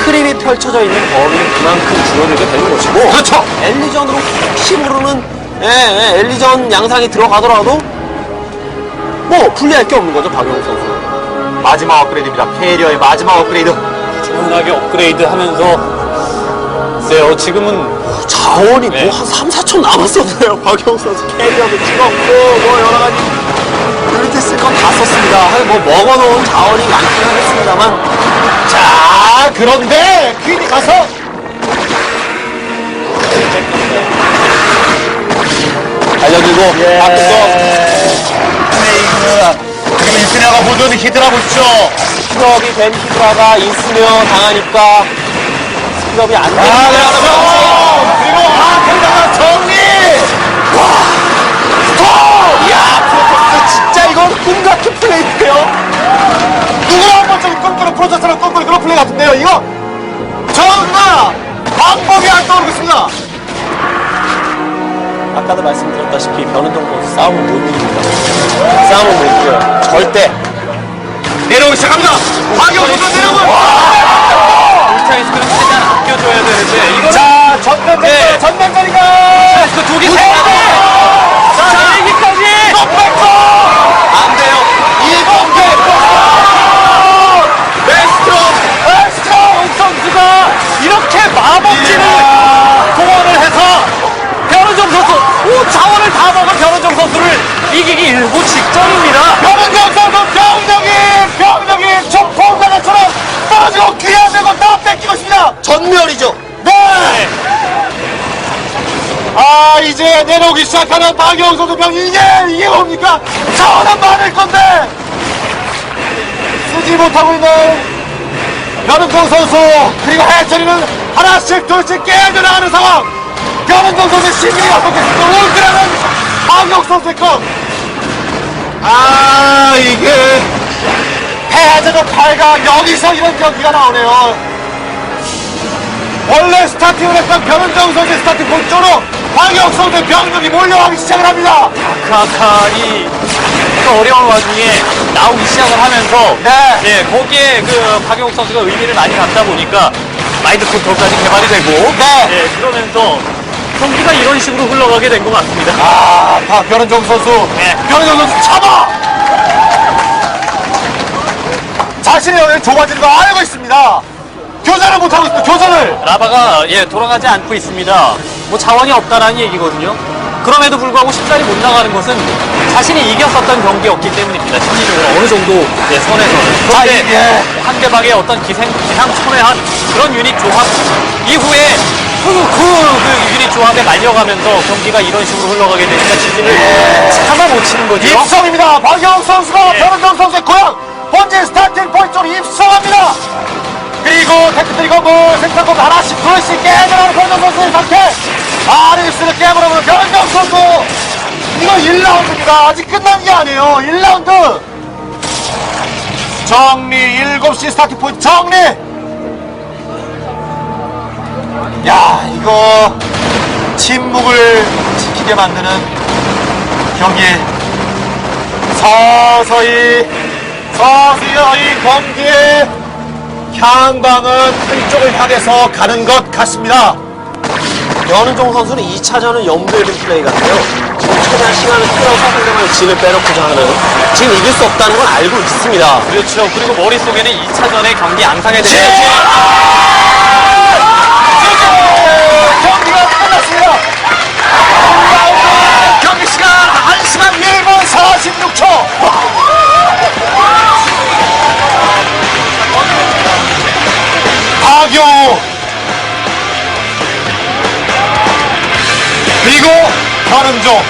크림이 펼쳐져 있는 범위는 그만큼 줄어들게 되는 것이고 그렇죠. 엘리전으로 혹시 모르는 엘리전 양상이 들어가더라도 뭐 불리할 게 없는 거죠. 박용욱 선수. 마지막 업그레이드입니다. 캐리어의 마지막 업그레이드. 꾸준하게 업그레이드 하면서 글쎄요 지금은 자원이 뭐 한 3, 4천 남았었어요. 박용욱 선수 캐리어도 찍었고 뭐 여러 가지 이렇게 쓸 건 다 썼습니다. 뭐 먹어놓은 자원이 많긴 하겠습니다만 자, 그런데 퀸이 가서 알려주고 플레이그 그리고 이스나가 보조는 히드라 보시죠. 스피드업이 된 히드라가 있으면 당하니까 스피드업이 안 되는 그렇죠. 그리고 아칸다가 정리. 아까도 말씀드렸다시피 변은정 선수 싸움은 못 이깁니다. 싸움은 못 이겨요. 절대. 내려오기 시작합니다. 박영호 선수 내려오고. 울트라이스크는 최대한 아껴줘야 되는데 이거는 자, 전면전이다. 전면전이다. 울트라이스크 두개 자, 내기까지 또 뺏고. 안 돼요. 이범규. 베스트. 옥 선수가 이렇게 마법진을 동원을 해서 변은정 선수 자원을 다 먹은 변은정 선수를 이기기 일부 직전입니다. 변은정 선수 병력이 총포가나처럼 떨어지고 귀하되고 다 뺏기고 있습니다. 전멸이죠. 네. 아, 이제 내려오기 시작하는 박영호 선수 병 이게 뭡니까? 자원은 많을 건데 쓰지 못하고 있는 변은정 선수 그리고 해철이는 하나씩 둘씩 깨져나가는 상황. 변은정 선수의 심리가 어떻겠습니까? 울트라는 박영호 선수의 것. 아, 이게 패자도 8강 여기서 이런 경기가 나오네요. 원래 스타팅을 했던 변은정 선수의 스타팅 본쪽으로 박영호 선수의 병력이 몰려가기 시작을 합니다. 아카아카이 그 어려운 와중에 나오기 시작을 하면서 네. 예, 거기에 그 박영욱 선수가 의미를 많이 갖다 보니까 마인드 컨트롤까지 개발이 되고 네. 예, 그러면서 경기가 이런 식으로 흘러가게 된 것 같습니다. 아, 변은정 선수. 네. 변은정 선수 참아! 자신의 여기 좁아지는 거 알고 있습니다. 교전을 못하고 있습니다. 교전을. 라바가 예, 돌아가지 않고 있습니다. 뭐 자원이 없다라는 얘기거든요. 그럼에도 불구하고 쉽사리 못 나가는 것은 자신이 이겼었던 경기였기 때문입니다. 심리적으로 어느 정도 예, 선에서는. 그런데 예. 상대방의 어떤 기상천외한 그런 유닛 조합 이후에 그 유닛 조합에 말려가면서 경기가 이런 식으로 흘러가게 되니까 진리를 참아 못 치는 거죠. 입성입니다. 박영욱 선수가 예. 변은정 선수의 고향 본진 스타팅 포인트로 입성합니다. 그리고 테크트리고 뭐 생산권 하나씩 둘씩 깨져나가는 변은정 선수의 상태. 아리스를 깨버리는 변은정 선수. 이거 1라운드입니다. 아직 끝난 게 아니에요. 1라운드. 정리 7시 스타팅 포인트 정리. 야, 이거 침묵을 지키게 만드는 경기. 서서히 경기의 향방은 한쪽을 향해서 가는 것 같습니다. 변은정 선수는 2차전은 염두에 둔 플레이 같아요. 지금 최대한 시간을 끌어서 상대방의 진을 빼놓고자 하는, 지금 이길 수 없다는 건 알고 있습니다. 그렇죠. 그리고 머릿속에는 2차전의 경기 양상에 네. 대해서 경기가 끝났습니다. 경기 시간 1시간 1분 46초. 박영호 그리고 변은정